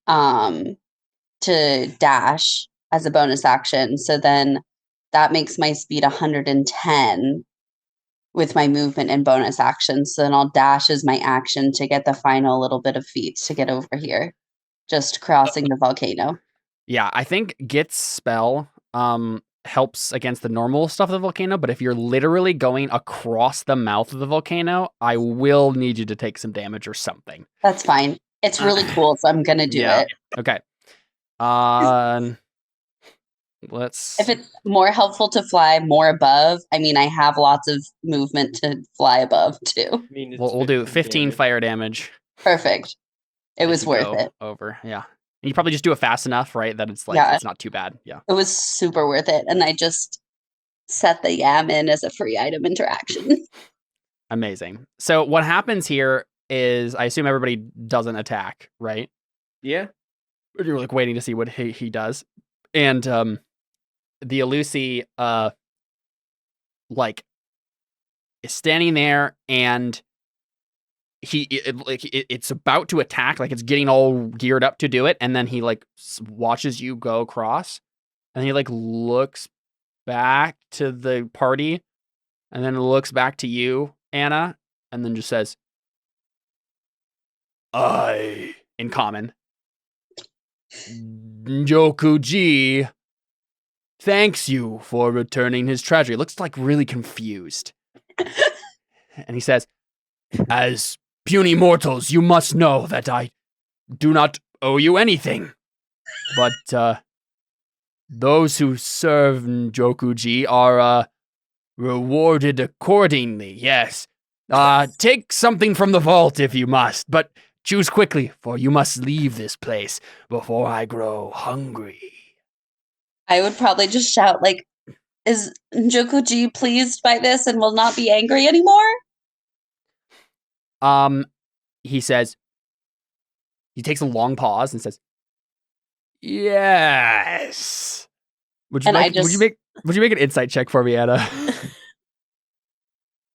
S4: to dash as a bonus action. So then that makes my speed 110 with my movement and bonus action. So then I'll dash as my action to get the final little bit of feet to get over here, just crossing the volcano.
S1: Yeah, I think Git's spell helps against the normal stuff of the volcano, but if you're literally going across the mouth of the volcano, I will need you to take some damage or something.
S4: That's fine. It's really cool, so I'm gonna do it.
S1: Okay. Let's.
S4: If it's more helpful to fly more above, I mean, I have lots of movement to fly above too.
S2: I mean, it's
S1: We'll do 15
S2: damage.
S1: fire damage.
S4: Perfect. It
S1: if
S4: was
S1: you
S4: worth
S1: go
S4: it.
S1: Over, yeah. And you probably just do it fast enough, right? That it's like
S4: Yeah.
S1: it's not too bad. Yeah.
S4: It was super worth it, and I just set the yam in as a free item interaction.
S1: Amazing. So what happens here is, I assume everybody doesn't attack, right?
S2: Yeah.
S1: You're like waiting to see what he does, and the Elusi like is standing there, and it's about to attack, like it's getting all geared up to do it, and then he like watches you go across, and he like looks back to the party, and then looks back to you, Anna, and then just says, "I," in common, "Njoku-ji thanks you for returning his treasure." He looks like really confused. And he says, "As puny mortals, you must know that I do not owe you anything. But those who serve Njoku-ji are rewarded accordingly, yes. Take something from the vault if you must, but choose quickly, for you must leave this place before I grow hungry."
S4: I would probably just shout, like, is Njoku-ji pleased by this and will not be angry anymore?
S1: He says, he takes a long pause and says, "Yes." Would you make an insight check for me, Anna?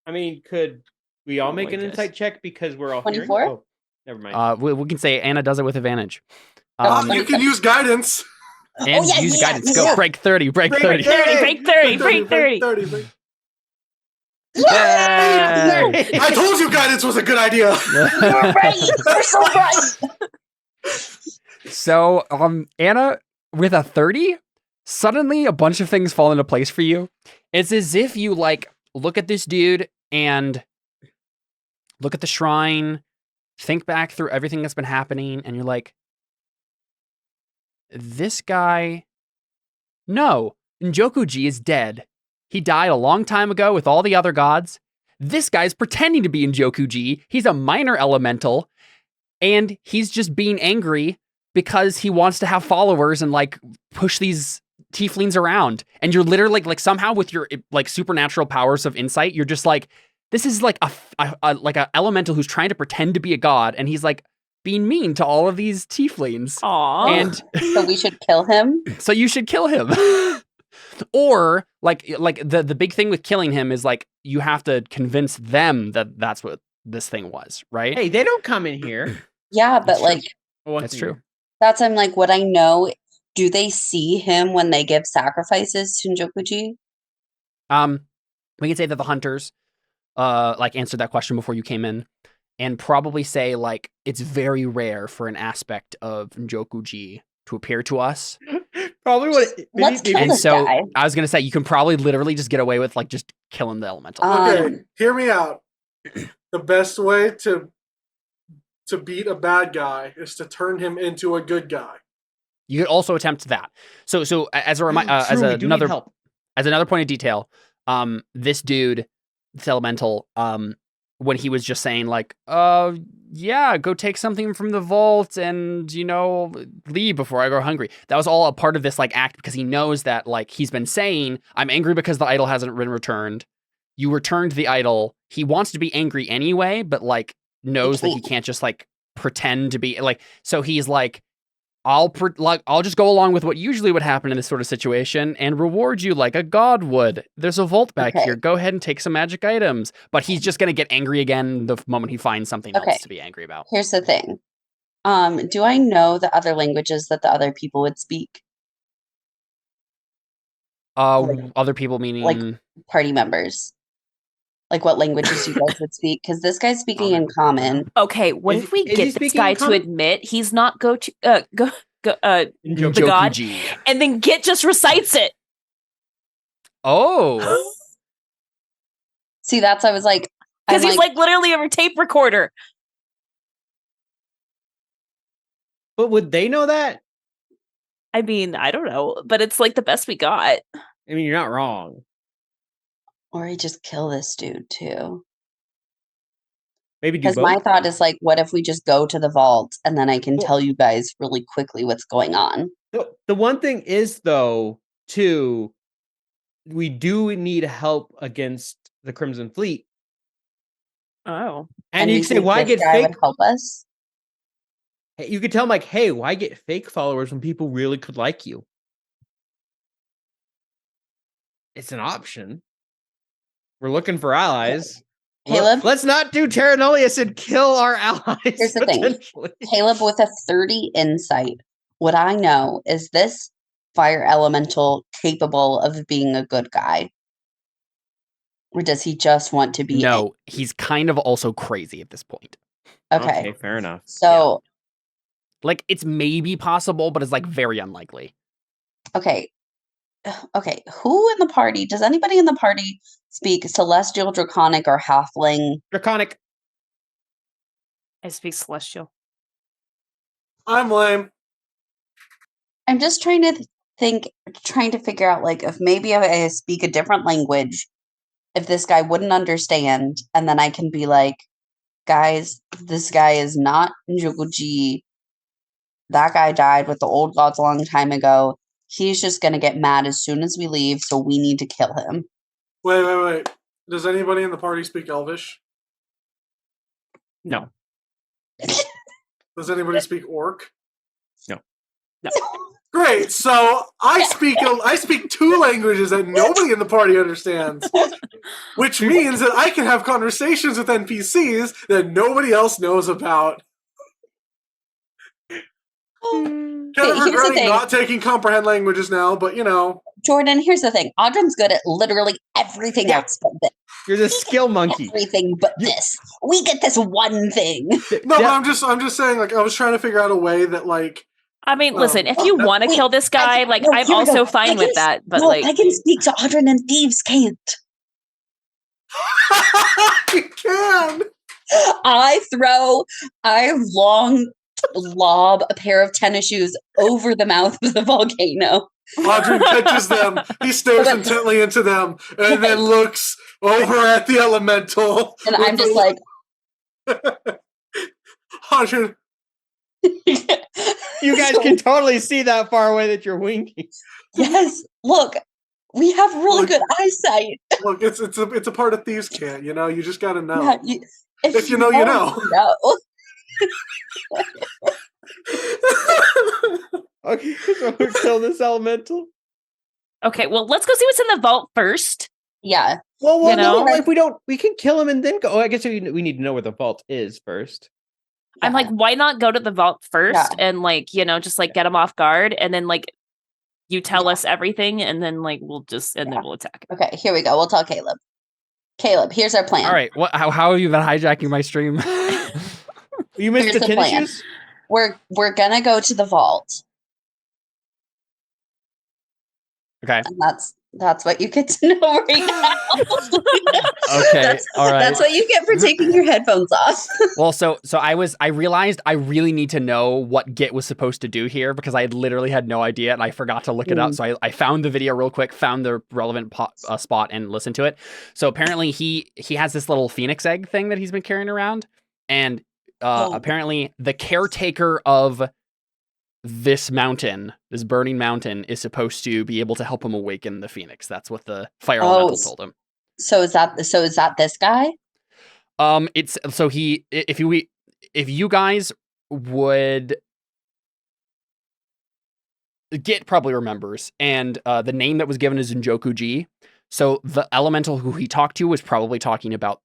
S2: I mean, could we all make
S1: I
S2: an
S1: guess.
S2: insight check because we're all
S4: 24?
S2: hearing? Oh, never mind.
S1: We can say Anna does it with advantage.
S3: You can use guidance.
S1: And use guidance. Go,
S6: yeah.
S1: break 30, break 30.
S5: 30, break 30.
S3: 30.
S1: Yay!
S3: I told you guidance was a good idea.
S6: You're right. You're so right.
S1: So, Anna, with a 30, suddenly a bunch of things fall into place for you. It's as if you, like, look at this dude and look at the shrine, think back through everything that's been happening, and you're like, this guy... No, Njoku-ji is dead. He died a long time ago with all the other gods. This guy's pretending to be Njoku-ji. He's a minor elemental, and he's just being angry because he wants to have followers and like push these tieflings around. And you're literally like somehow with your like supernatural powers of insight, you're just like, this is like a elemental who's trying to pretend to be a god, and he's like being mean to all of these tieflings.
S5: Aw.
S1: And
S4: So we should kill him?
S1: so you should kill him. Or like the big thing with killing him is like you have to convince them that that's what this thing was, right?
S2: Hey, they don't come in here.
S4: Yeah, but
S1: That's true.
S4: like,
S2: Once
S1: That's
S2: a
S1: true.
S2: year.
S4: that's I'm like, would I know? Do they see him when they give sacrifices to Njoku-ji?
S1: We can say that the hunters like answered that question before you came in, and probably say like it's very rare for an aspect of Njoku-ji to appear to us.
S2: Probably what.
S4: Let's kill
S1: And
S4: this
S1: so
S4: guy.
S1: I was gonna say you can probably literally just get away with like just killing the elemental.
S3: Okay, hear me out. The best way to beat a bad guy is to turn him into a good guy.
S1: You could also attempt that. So as a reminder, as
S2: True, we do need
S1: another
S2: help.
S1: as another point of detail, this dude, this elemental, when he was just saying like, yeah, go take something from the vault and, leave before I go hungry. That was all a part of this like act because he knows that like he's been saying, I'm angry because the idol hasn't been returned. You returned the idol. He wants to be angry anyway, but like knows that he can't just like pretend to be like, so he's like, I'll just go along with what usually would happen in this sort of situation and reward you like a god would. There's a vault back here. Go ahead and take some magic items. But he's just going to get angry again the moment he finds something else to be angry about.
S4: Here's the thing. Do I know the other languages that the other people would speak?
S1: Other people meaning
S4: like party members. Like what languages you guys would speak? Because this guy's speaking in common.
S5: Okay, what if we get this guy to admit he's not the god, and then Git just recites it?
S1: Oh.
S4: See, that's I was like,
S5: because he's like literally a tape recorder.
S2: But would they know that?
S5: I mean, I don't know, but it's like the best we got.
S2: I mean, you're not wrong.
S4: Or he just kill this dude too.
S2: Maybe do
S4: because
S2: both.
S4: my thought is like, what if we just go to the vault and then I can tell you guys really quickly what's going on?
S2: The one thing is though, too, we do need help against the Crimson Fleet.
S5: Oh,
S2: and you can say, why get fake?
S4: Would help us.
S2: You could tell him like, hey, why get fake followers when people really could like you? It's an option. We're looking for allies.
S4: Caleb,
S2: let's not do Terra Nullius and kill our allies.
S4: Here's the thing. Caleb, with a 30 insight, what I know is this fire elemental capable of being a good guy? Or does he just want to be?
S1: No, he's kind of also crazy at this point.
S4: Okay,
S2: fair enough.
S4: So,
S1: like, it's maybe possible, but it's like very unlikely.
S4: Okay. Who in the party? Does anybody in the party speak Celestial, Draconic, or Halfling?
S2: Draconic.
S5: I speak Celestial.
S3: I'm lame.
S4: I'm just trying to trying to figure out like if maybe I speak a different language, if this guy wouldn't understand, and then I can be like, guys, this guy is not Njoguji. That guy died with the old gods a long time ago. He's just going to get mad as soon as we leave, so we need to kill him.
S3: Wait. Does anybody in the party speak Elvish?
S2: No.
S3: Does anybody speak Orc?
S2: No.
S3: Great. So I speak two languages that nobody in the party understands, which means that I can have conversations with NPCs that nobody else knows about. Kind of regretting not taking comprehend languages now, but
S4: Jordan, here's the thing. Audrey's good at literally everything else but this.
S2: You're the skill monkey.
S4: Everything but this. We get this one thing.
S3: No, but I'm just saying, like, I was trying to figure out a way that, like,
S5: I mean, listen, if you want to kill this guy, I'm also fine with that. But
S4: I can speak to Audrey and thieves can't.
S3: You can.
S4: I lob a pair of tennis shoes over the mouth of the volcano.
S3: Audrey catches them. He stares intently into them and then looks over at the elemental.
S4: And I'm just like,
S3: Audrey.
S2: You guys can totally see that far away that you're winking.
S4: Yes. Look, we have really good eyesight.
S3: Look, it's a part of thieves' can't. You just got to know.
S4: Yeah,
S3: if you know, you know.
S2: Okay, so we kill this elemental.
S5: Okay, well, let's go see what's in the vault first.
S4: Yeah.
S2: Well, no, if we don't, we can kill him and then go. I guess we need to know where the vault is first.
S5: I'm like, why not go to the vault first and just get him off guard, and then you tell us everything, and then we'll then we'll attack him.
S4: Okay, here we go. We'll tell Caleb. Caleb, here's our plan.
S1: All right, how have you been hijacking my stream?
S2: You missed the tennis shoes?
S4: We're gonna go to the vault.
S1: Okay.
S4: And that's what you get to know right now.
S1: Okay, all right.
S4: That's what you get for taking your headphones off.
S1: Well, so I realized I really need to know what Git was supposed to do here because I literally had no idea and I forgot to look it up. So I found the video real quick, found the relevant spot and listened to it. So apparently he has this little phoenix egg thing that he's been carrying around, and apparently the caretaker of this mountain, this burning mountain, is supposed to be able to help him awaken the phoenix. That's what the fire elemental told him.
S4: So is that this guy?
S1: It's so he if you guys would Git probably remembers, and the name that was given is Unconquered. So the elemental who he talked to was probably talking about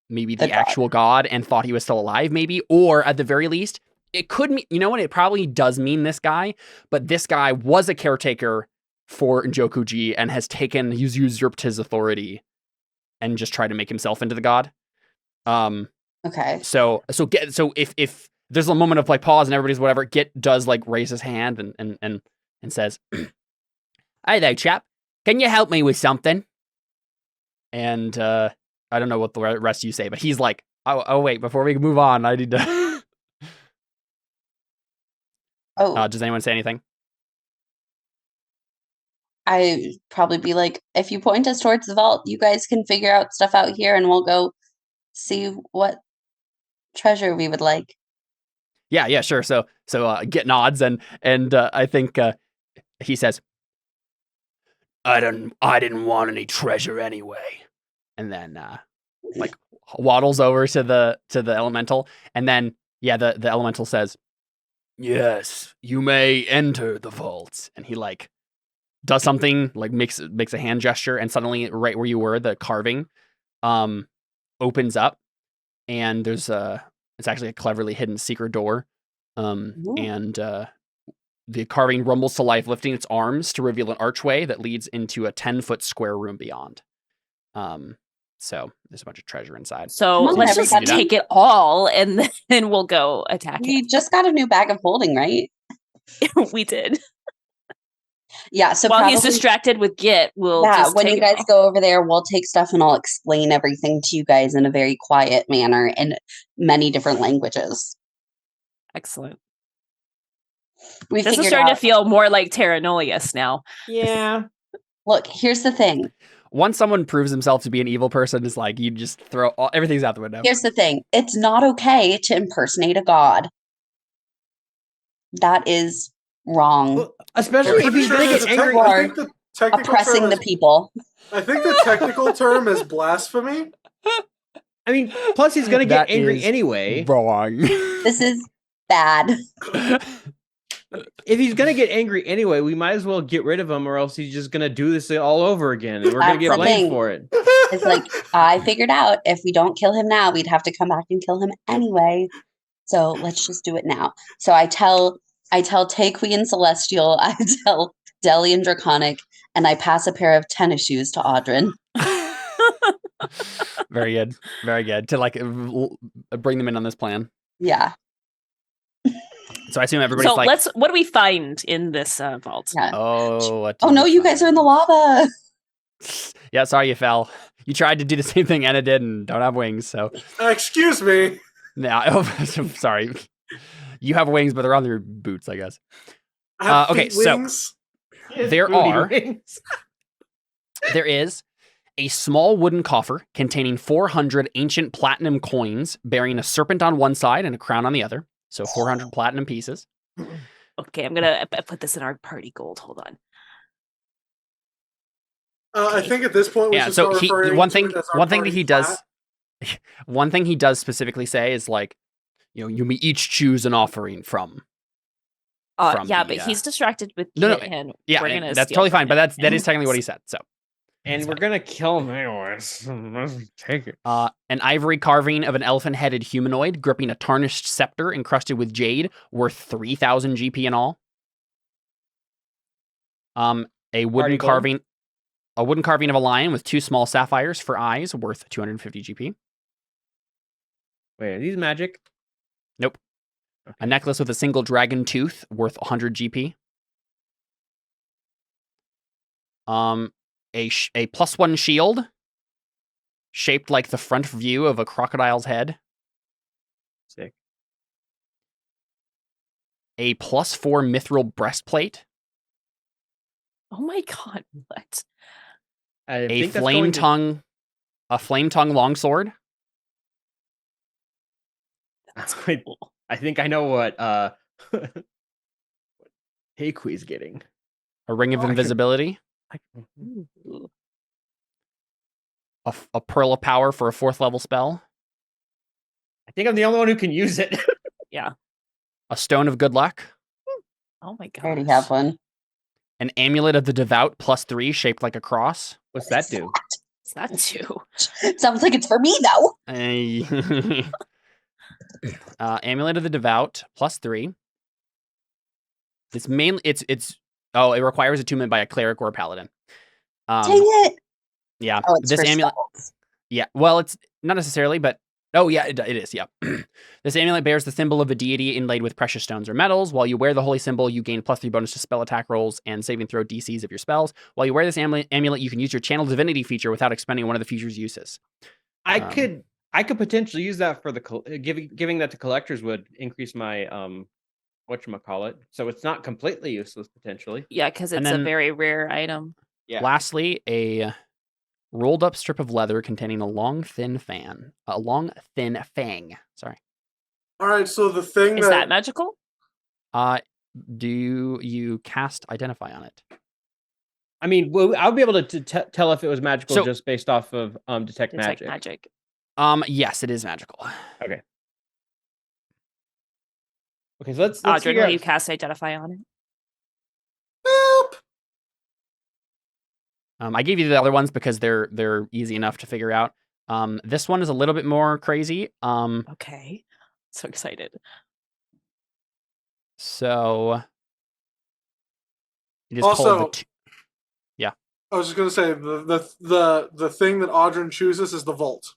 S1: maybe the actual god and thought he was still alive, maybe, or at the very least, it could mean, you know what? It probably does mean this guy, but this guy was a caretaker for Unconquered and has usurped his authority and just tried to make himself into the god.
S4: Okay.
S1: So if there's a moment of like pause and everybody's whatever, Git does like raise his hand and says, "Hey there, chap. Can you help me with something?" And I don't know what the rest of you say, but he's like, "Oh wait, before we move on, I need to." Does anyone say anything?
S4: I probably be like, if you point us towards the vault, you guys can figure out stuff out here, and we'll go see what treasure we would like.
S1: Yeah, sure. So Git nods and I think he says, I didn't want any treasure anyway. And then like waddles over to the elemental, and then the elemental says, "Yes, you may enter the vault." And he like does something, like makes a hand gesture, and suddenly right where you were, the carving opens up, and there's it's actually a cleverly hidden secret door. And the carving rumbles to life, lifting its arms to reveal an archway that leads into a 10-foot square room beyond. So there's a bunch of treasure inside.
S5: So let's just take it all, and then we'll go attack
S4: We just got a new bag of holding, right?
S5: We did.
S4: Yeah, so
S5: while he's distracted with Git, we'll just
S4: when you guys go over there, we'll take stuff and I'll explain everything to you guys in a very quiet manner in many different languages.
S5: Excellent.
S4: This
S5: is starting to feel more like Terra Nullius now.
S2: Yeah.
S4: Look, here's the thing.
S1: Once someone proves himself to be an evil person, it's like you just throw everything's out the window.
S4: Here's the thing. It's not okay to impersonate a god. That is wrong.
S2: Well, especially if he's going to get angry.
S4: Oppressing the people.
S3: I think the technical term is blasphemy.
S2: I mean, plus he's going to get angry anyway.
S1: Wrong.
S4: This is bad.
S2: If he's going to get angry anyway, we might as well get rid of him, or else he's just going to do this all over again, and we're going to get blamed for it.
S4: It's like, I figured out if we don't kill him now, we'd have to come back and kill him anyway. So let's just do it now. So I tell Tay Queen Celestial, I tell Delian Draconic, and I pass a pair of tennis shoes to Audrin.
S1: Very good. Very good. To like bring them in on this plan.
S4: Yeah.
S1: So I assume everybody's like...
S5: what do we find in this vault?
S4: Yeah.
S1: Oh
S4: no, you guys are in the lava.
S1: Yeah, sorry you fell. You tried to do the same thing Anna did and don't have wings, so...
S3: Excuse me.
S1: No, sorry. You have wings, but they're on your boots, I guess. Okay, so there is a small wooden coffer containing 400 ancient platinum coins bearing a serpent on one side and a crown on the other. So 400 platinum pieces.
S5: Okay, I'm going to put this in our party gold. Hold on.
S3: I think at this point we should start referring
S1: one
S3: to
S1: thing
S3: it as our
S1: one thing that
S3: party
S1: he does
S3: flat.
S1: one thing he does specifically say is like, you know, you may each choose an offering from
S5: but he's distracted with Kit, and we're gonna
S1: that's totally fine, but that is technically what he said. So
S2: and we're gonna kill him anyways. Let's take it.
S1: An ivory carving of an elephant-headed humanoid gripping a tarnished scepter encrusted with jade, worth 3,000 GP in all. A wooden carving of a lion with 2 small sapphires for eyes, worth 250 GP.
S2: Wait, are these magic?
S1: Nope. Okay. A necklace with a single dragon tooth, worth 100 GP. A +1 shield shaped like the front view of a crocodile's head.
S2: Sick.
S1: A +4 mithril breastplate.
S5: Oh my god, what?
S2: I
S1: A
S2: think that's
S1: flame
S2: going to-
S1: tongue. A flame tongue longsword.
S5: That's
S2: Wait,
S5: cool.
S2: I think I know what Heiqui's getting.
S1: A ring of
S2: Oh, I can-
S1: invisibility.
S5: Ooh.
S1: A pearl of power for a 4th level spell.
S2: I think I'm the only one who can use it.
S1: A stone of good luck.
S5: Oh my
S4: I already
S5: gosh.
S4: have one.
S1: An amulet of the devout +3 shaped like a cross.
S2: What's that do?
S5: What's that too?
S4: Sounds like it's for me though.
S1: Amulet of the devout +3. It's mainly it requires attunement by a cleric or a paladin.
S4: Dang it!
S1: Yeah,
S4: Oh, it's
S1: this
S4: for
S1: amulet.
S4: spells.
S1: Yeah, well, it's not necessarily, but it is. Yeah, this amulet bears the symbol of a deity inlaid with precious stones or metals. While you wear the holy symbol, you gain +3 bonus to spell attack rolls and saving throw DCs of your spells. While you wear this amulet, you can use your channel divinity feature without expending one of the feature's uses.
S2: I could potentially use that for the giving that to collectors would increase my whatchamacallit. So it's not completely useless potentially.
S5: Yeah, because
S1: And
S5: it's a
S1: then-
S5: very rare item.
S2: Yeah.
S1: Lastly, a rolled up strip of leather containing a long thin fang. Sorry.
S3: All right, so the thing
S5: Is that magical?
S1: Do you cast identify on it?
S2: I mean, well, I'll be able to tell if it was magical
S1: So-
S2: just based off of detect
S5: Detect
S2: magic.
S5: magic.
S1: Yes, it is magical.
S2: Okay, so let's
S5: Audrey,
S2: figure
S5: will
S2: out.
S5: you cast identify on it?
S3: Boop.
S1: I gave you the other ones because they're easy enough to figure out. This one is a little bit more crazy.
S5: Okay. So excited.
S1: So it is
S3: Also-
S1: called the
S3: I was just gonna say the thing that Audrin chooses is the vault.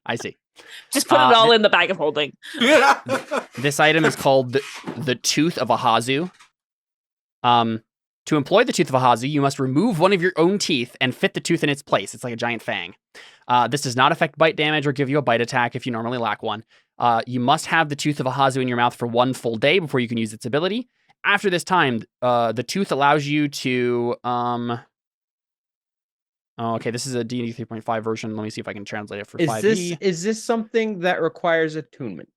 S1: I see.
S5: Just put it all in the bag of holding.
S3: Yeah.
S1: This item is called the Tooth of Ahazu. To employ the Tooth of Ahazu, you must remove one of your own teeth and fit the tooth in its place. It's like a giant fang. This does not affect bite damage or give you a bite attack if you normally lack one. You must have the Tooth of Ahazu in your mouth for 1 full day before you can use its ability. After this time, the tooth allows you to... okay, this is a D&D 3.5 version. Let me see if I can translate it for 5e.
S2: Is this something that requires attunement?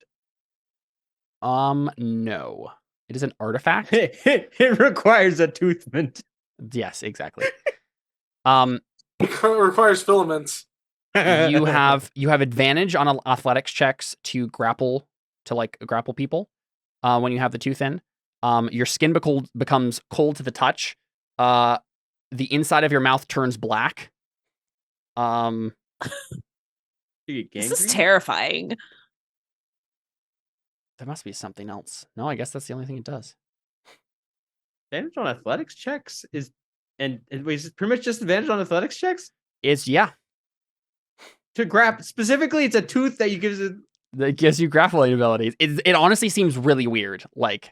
S1: No. It is an artifact.
S2: It requires attunement.
S1: Yes, exactly.
S3: It requires filaments.
S1: You have advantage on athletics checks to grapple people when you have the tooth in. Your skin becomes cold to the touch. The inside of your mouth turns black.
S2: You get
S5: This is
S2: gangrene?
S5: terrifying.
S1: There must be something else. No, I guess that's the only thing it does.
S2: Advantage on athletics checks is it pretty much just advantage on athletics checks
S1: Yeah,
S2: to grab. Specifically, it's a tooth that you gives it.
S1: that gives you grappling abilities. It honestly seems really weird. But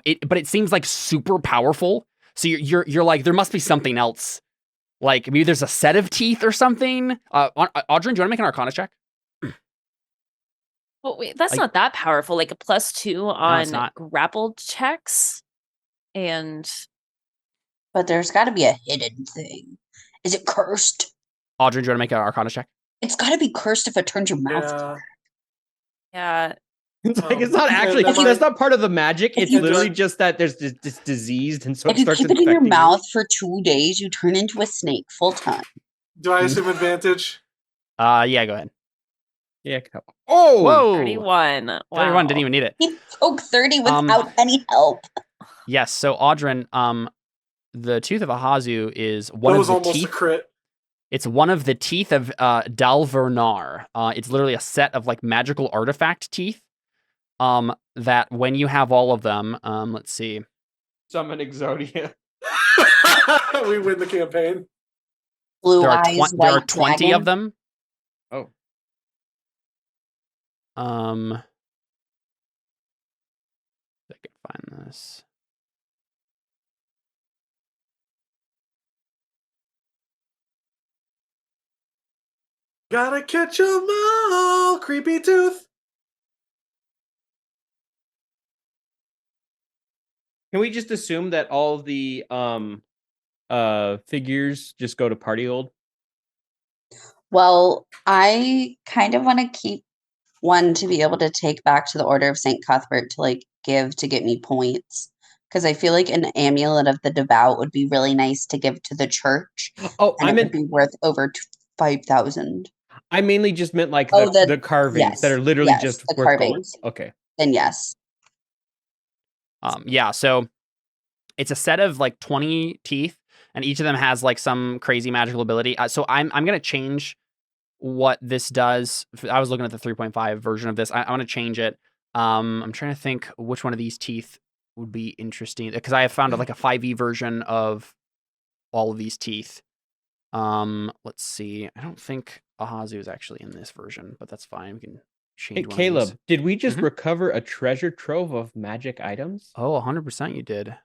S1: it seems like super powerful. So you're like, there must be something else. Like maybe there's a set of teeth or something. Audrey, do you want to make an Arcana check?
S5: Well, wait, that's
S1: Like-
S5: not that powerful. Like a +2
S1: it's
S5: on
S1: not.
S5: grappled checks. And
S4: But there's got to be a hidden thing. Is it cursed?
S1: Audrey, do you want to make an Arcana check?
S4: It's got to be cursed if it turns your mouth.
S3: Yeah.
S5: yeah,
S2: It's like it's not actually.
S3: If you-
S2: That's not part of the magic.
S4: if
S2: It's
S4: you
S2: literally
S3: just-
S2: just that there's this diseased, and so
S4: If
S2: it
S4: you
S2: starts
S4: keep it in your
S2: infecting you.
S4: mouth for 2 days, you turn into a snake full time.
S3: Do I assume advantage?
S1: Yeah, go ahead.
S2: Yeah. Oh.
S1: Whoa!
S5: 31. Wow.
S1: 31 didn't even need it.
S4: He broke 30 without any help.
S1: Yes, so Audrin, the Tooth of Ahazu is one
S3: That
S1: of
S3: was
S1: the
S3: almost
S1: teeth.
S3: a crit.
S1: It's one of the teeth of Dalvernar. It's literally a set of like magical artifact teeth. That when you have all of them, let's see.
S2: Summon Exodia.
S3: We win the campaign.
S4: Blue
S1: There are,
S4: eyes,
S1: there are
S4: white
S1: 20
S4: dragon.
S1: of them.
S2: Oh.
S1: If I could find this.
S3: Gotta catch 'em all, creepy tooth.
S2: Can we just assume that all of the figures just go to party old?
S4: Well, I kind of want to keep one to be able to take back to the Order of St. Cuthbert to like give to get me points. Because I feel like an amulet of the devout would be really nice to give to the church.
S2: Oh,
S4: And it would be worth over 5,000.
S2: I mainly just meant like
S4: Oh,
S2: the carvings that are literally
S4: yes,
S2: just
S4: the
S2: worth gold.
S4: carvings.
S2: Okay.
S4: Then yes.
S1: Yeah, so it's a set of like 20 teeth, and each of them has like some crazy magical ability. So I'm gonna change what this does. I was looking at the 3.5 version of this. I want to change it. I'm trying to think which one of these teeth would be interesting, because I have found like a 5e version of all of these teeth. Let's see. I don't think Ahazu is actually in this version, but that's fine. We can change.
S2: Hey,
S1: one of
S2: Caleb,
S1: these.
S2: did we just
S1: Mhm.
S2: recover a treasure trove of magic items?
S1: Oh, 100% you did.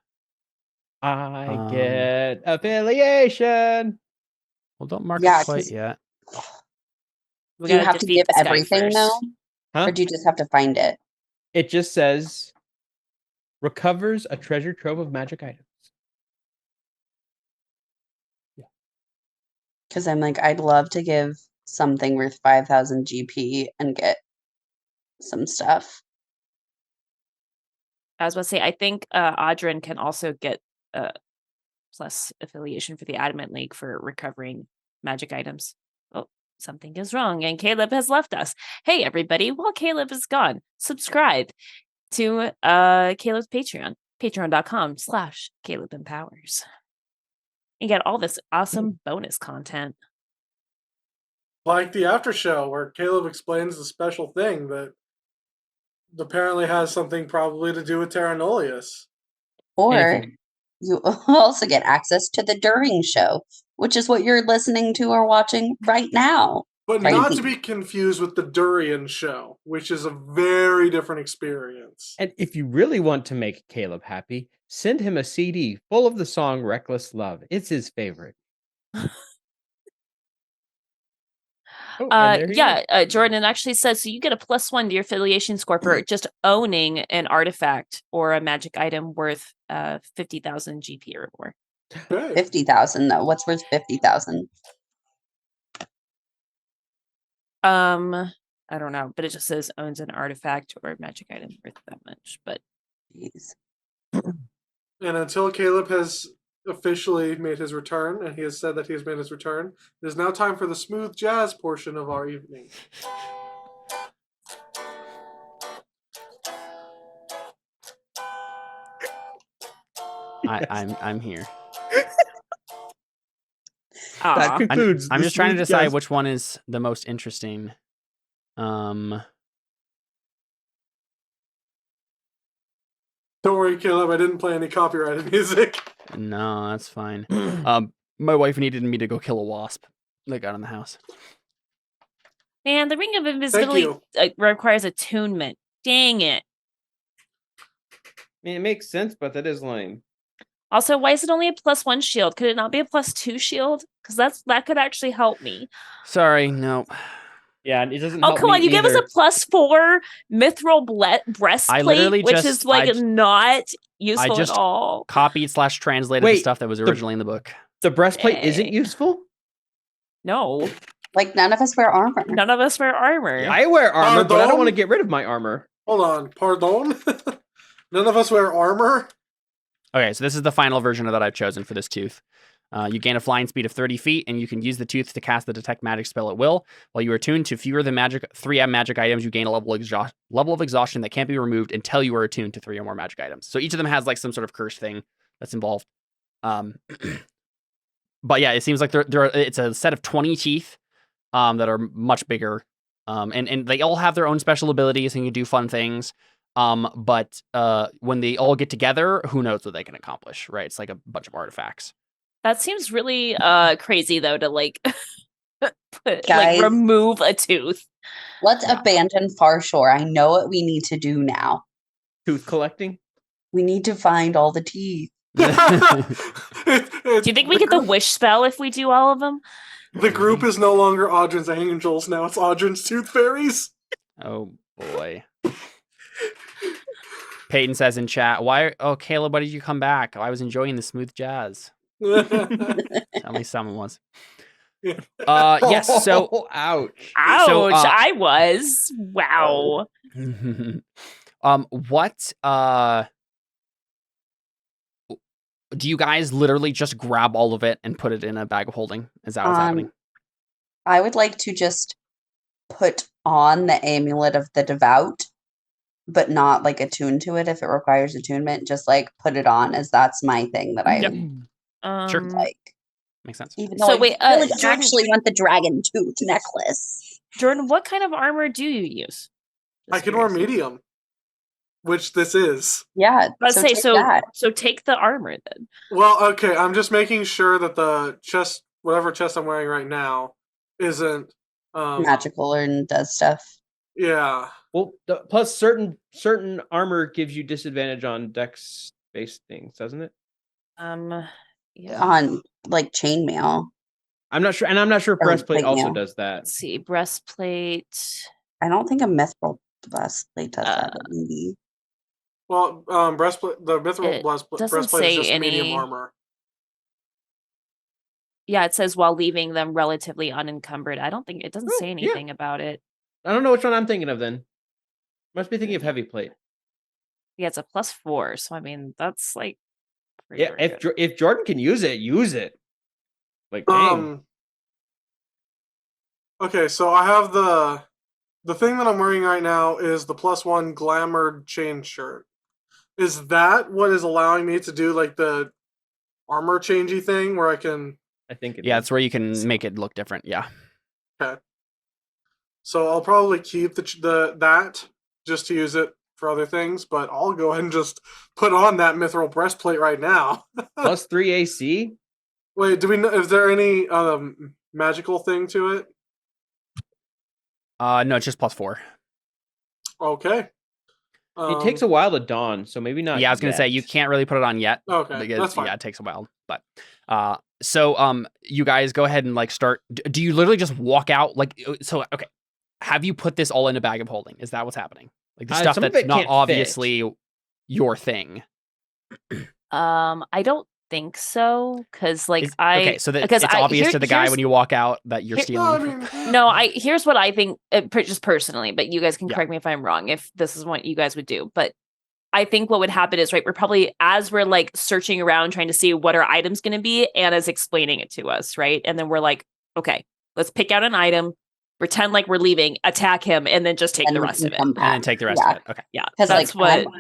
S2: I get affiliation.
S1: Well, don't mark
S4: Yeah,
S1: it quite
S4: 'cause-
S1: yet.
S5: We
S4: Do you
S5: gotta
S4: have to
S5: defeat
S4: give
S5: this guy
S4: everything
S5: first.
S4: though?
S2: Huh?
S4: Or do you just have to find it?
S2: It just says recovers a treasure trove of magic items.
S4: Because I'm like, I'd love to give something worth 5,000 GP and get some stuff.
S5: I was about to say, I think Audrin can also get plus affiliation for the Adamant League for recovering magic items. Oh, something is wrong, and Caleb has left us. Hey, everybody! While Caleb is gone, subscribe to Caleb's Patreon, patreon.com/Caleb Empowers. You get all this awesome bonus content.
S3: Like the after show where Caleb explains the special thing that apparently has something probably to do with Terra Nullius.
S4: Or
S2: Anything.
S4: you also get access to the During show, which is what you're listening to or watching right now.
S3: But
S4: Crazy.
S3: not to be confused with the Durian show, which is a very different experience.
S2: And if you really want to make Caleb happy, send him a CD full of the song Reckless Love. It's his favorite. Oh, and there he is.
S5: Jordan actually says, so you get a +1 to your affiliation score for just owning an artifact or a magic item worth 50,000 GP or more.
S3: Okay.
S4: 50,000 though. What's worth 50,000?
S5: I don't know, but it just says owns an artifact or a magic item worth that much. But
S4: Jeez.
S3: And until Caleb has officially made his return, and he has said that he has made his return, it is now time for the smooth jazz portion of our evening.
S1: I'm here.
S2: That
S5: aw.
S2: concludes.
S1: I'm
S2: the
S1: just trying to
S2: smooth
S1: decide
S2: jazz-
S1: which one is the most interesting.
S3: Don't worry, Caleb, I didn't play any copyrighted music.
S1: No, that's fine. My wife needed me to go kill a wasp that got in the house.
S5: Man, the Ring of
S3: Thank
S5: Invisibility
S3: you.
S5: requires attunement. Dang it.
S2: I mean, it makes sense, but that is lame.
S5: Also, why is it only a +1 shield? Could it not be a +2 shield? Because that could actually help me.
S1: Sorry, no.
S2: Yeah, and it doesn't.
S5: Oh,
S2: help
S5: come
S2: me
S5: on! You give us
S2: either.
S5: a +4 mithril breastplate,
S1: literally
S5: which
S1: just-
S5: is like
S1: I
S5: not useful
S1: just
S5: at all.
S1: Copied / translated the
S2: Wait,
S1: stuff that was originally in the book.
S2: The breastplate isn't
S5: Dang.
S2: usable.
S5: No,
S4: Like none of us wear armor.
S5: none of us wear armor.
S2: Yeah, I wear armor, but I don't
S3: Pardon?
S2: want to get rid of my armor.
S3: Hold on, pardon? None of us wear armor?
S1: Okay, so this is the final version that I've chosen for this tooth. You gain a flying speed of 30 feet, and you can use the tooth to cast the detect magic spell at will. While you are attuned to fewer than 3M magic items, you gain a level of exhaustion that can't be removed until you are attuned to 3 or more magic items. So each of them has like some sort of curse thing that's involved. But yeah, it seems like it's a set of 20 teeth that are much bigger, and they all have their own special abilities and can do fun things. But when they all get together, who knows what they can accomplish, right? It's like a bunch of artifacts.
S5: That seems really crazy though to like
S4: Guys.
S5: remove a tooth.
S4: Let's
S1: Yeah.
S4: abandon Far Shore. I know what we need to do now.
S2: Tooth collecting.
S4: We need to find all the teeth.
S5: Do you think we get the wish spell if we do all of them?
S3: The group is no longer Audrin's Angels, now it's Audrin's Tooth Fairies.
S1: Oh boy. Peyton says in chat, "Oh, Caleb, why did you come back? I was enjoying the smooth jazz." Tell me someone was. Yes. So,
S2: ouch.
S5: Ouch!
S1: So,
S5: I was. Wow.
S1: what? Do you guys literally just grab all of it and put it in a bag of holding? Is that what's happening?
S4: I would like to just put on the amulet of the devout, but not like attune to it if it requires attunement. Just like put it on, as that's my thing that I
S1: Sure.
S4: like.
S1: Makes sense.
S4: Even though
S5: So
S4: I
S5: wait,
S4: really
S5: Jordan-
S4: actually want the dragon tooth necklace.
S5: Jordan, what kind of armor do you use?
S3: I can wear medium, which this is.
S4: Yeah,
S5: Let's say
S4: take
S5: so.
S4: that.
S5: So take the armor then.
S3: Well, okay, I'm just making sure that the chest, whatever chest I'm wearing right now, isn't
S4: Magical and does stuff.
S3: Yeah.
S2: Well, plus certain armor gives you disadvantage on dex-based things, doesn't it?
S5: Yeah.
S4: On like chainmail.
S2: I'm not sure, and I'm not sure if
S4: Or
S2: breastplate
S4: plate
S2: also
S4: mail.
S2: does that.
S5: Let's see, breastplate.
S4: I don't think a mithril breastplate does that, but maybe.
S3: Well, breastplate, the mithril breastplate
S5: doesn't
S3: is
S5: say
S3: just medium
S5: any-
S3: armor.
S5: Yeah, it says while leaving them relatively unencumbered. I don't think it doesn't say
S2: yeah.
S5: anything about it.
S2: I don't know which one I'm thinking of then. Must be thinking of heavy plate.
S5: Yeah, it's a +4, so I mean that's like pretty
S2: Yeah,
S5: darn good.
S2: if Jordan can use it, use it. Like dang.
S3: Okay, so I have the thing that I'm wearing right now is the +1 glamored chain shirt. Is that what is allowing me to do like the armor changey thing where I can?
S2: I think it
S1: Yeah,
S2: is.
S1: it's where you can make it look different. Yeah.
S3: Okay. So I'll probably keep that just to use it for other things, but I'll go ahead and just put on that mithril breastplate right now.
S2: +3 AC.
S3: Wait, do we know? Is there any magical thing to it?
S1: No, it's just +4.
S3: Okay.
S2: It takes a while to dawn, so maybe not.
S1: Yeah, I was gonna say you can't really put it on yet.
S3: Okay,
S1: Because,
S3: that's fine.
S1: yeah, it takes a while. But so you guys go ahead and like start. Do you literally just walk out? Like, so okay, have you put this all in a bag of holding? Is that what's happening? Like the stuff
S2: some of
S1: that's
S2: it
S1: not
S2: can't fit.
S1: obviously your thing.
S5: I don't think so, because like
S1: Okay, so that
S5: because
S1: it's obvious
S5: here-
S1: to the guy
S5: here's-
S1: when you walk out that you're
S5: here-
S1: stealing.
S3: No, I mean,
S5: No, here's what I think, just personally, but you guys can
S1: Yeah.
S5: correct me if I'm wrong, if this is what you guys would do. But I think what would happen is, right, we're probably, as we're like searching around trying to see what our item's going to be, Anna's explaining it to us, right? And then we're like, okay, let's pick out an item, pretend like we're leaving, attack him, and then just take
S4: And
S5: the
S4: we
S5: rest
S4: can
S5: of it.
S4: come
S1: And then
S4: back.
S1: take the rest
S4: Yeah.
S1: of it. Okay.
S5: Yeah,
S4: Because
S5: that's
S4: like
S5: what.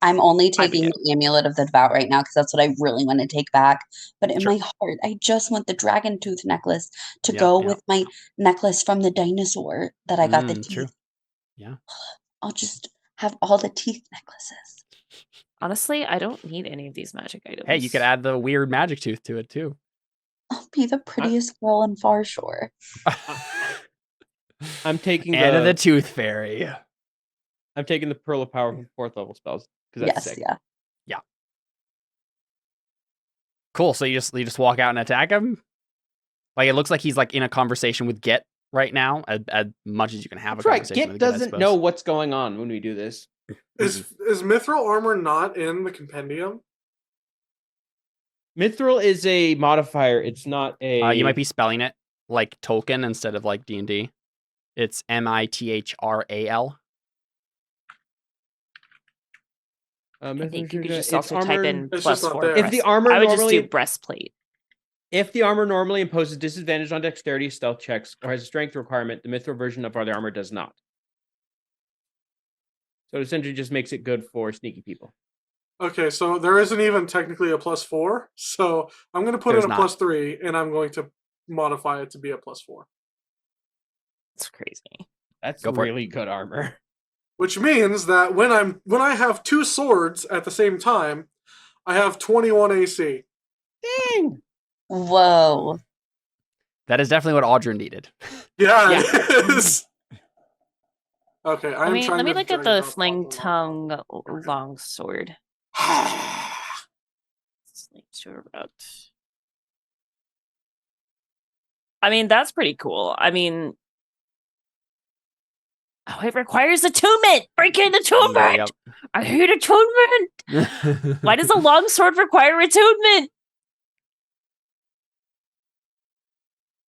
S4: I'm only
S5: I would
S4: taking the amulet of the devout right now because that's what I really want to take back. But in
S1: Sure.
S4: my heart, I just want the dragon tooth necklace to
S1: Yeah,
S4: go
S1: yeah.
S4: with my necklace from the dinosaur that I got the teeth.
S1: True. Yeah.
S4: I'll just have all the teeth necklaces.
S5: Honestly, I don't need any of these magic items.
S1: Hey, you could add the weird magic tooth to it too.
S4: I'll be the prettiest girl in Far Shore.
S2: I'm taking
S1: Anna the Tooth Fairy.
S2: I'm taking the Pearl of Power from 4th level spells because that's
S4: Yes,
S2: sick.
S4: yeah.
S1: Cool. So you just walk out and attack him. Like it looks like he's like in a conversation with Git right now, as much as you can have
S2: That's
S1: a
S2: right.
S1: conversation.
S2: Git
S1: with Git, I
S2: doesn't
S1: suppose.
S2: know what's going on when we do this.
S3: is mithril armor not in the compendium?
S2: Mithril is a modifier. It's not a.
S1: You might be spelling it like Tolkien instead of like D&D. It's Mithral.
S5: I think you could just
S2: it's
S5: also type in
S3: It's just not
S5: +4.
S3: there.
S2: If the armor
S5: I would just
S2: normally
S5: do breastplate.
S2: If the armor normally imposes disadvantage on dexterity, stealth checks, or has a strength requirement, the mithril version of other armor does not. So it essentially just makes it good for sneaky people.
S3: Okay, so there isn't even technically a +4. So I'm going to put
S1: There's
S3: in a
S1: not.
S3: +3, and I'm going to modify it to be a +4.
S5: It's crazy.
S2: That's
S1: Go for it.
S2: really good armor.
S3: Which means that when I have two swords at the same time, I have 21 AC.
S2: Dang!
S4: Whoa.
S1: That is definitely what Audra needed.
S3: Yeah,
S2: Yeah.
S3: it is. Okay, I'm
S5: Let
S3: trying
S5: me
S3: to
S5: look at
S3: drag
S5: the
S3: it
S5: fling
S3: up.
S5: tongue longsword. Slate sword route. I mean, that's pretty cool. I mean, it requires attunement. Break in attunement.
S1: Yep.
S5: I hate attunement. Why does a longsword require attunement?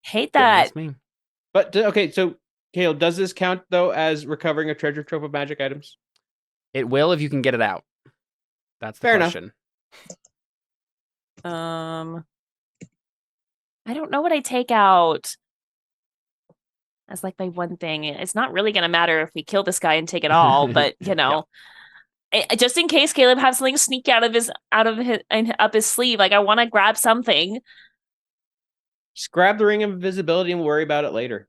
S5: Hate
S1: Don't
S5: that.
S1: ask me.
S2: But okay, so Caleb, does this count though as recovering a treasure trove of magic items?
S1: It will if you can get it out. That's the
S2: Fair enough.
S1: question.
S5: I don't know what I take out as like my one thing. It's not really going to matter if we kill this guy and take it all, but you know, just in case Caleb has something sneak out of his and up his sleeve, like I want to grab something.
S2: Just grab the ring of invisibility and we'll worry about it later.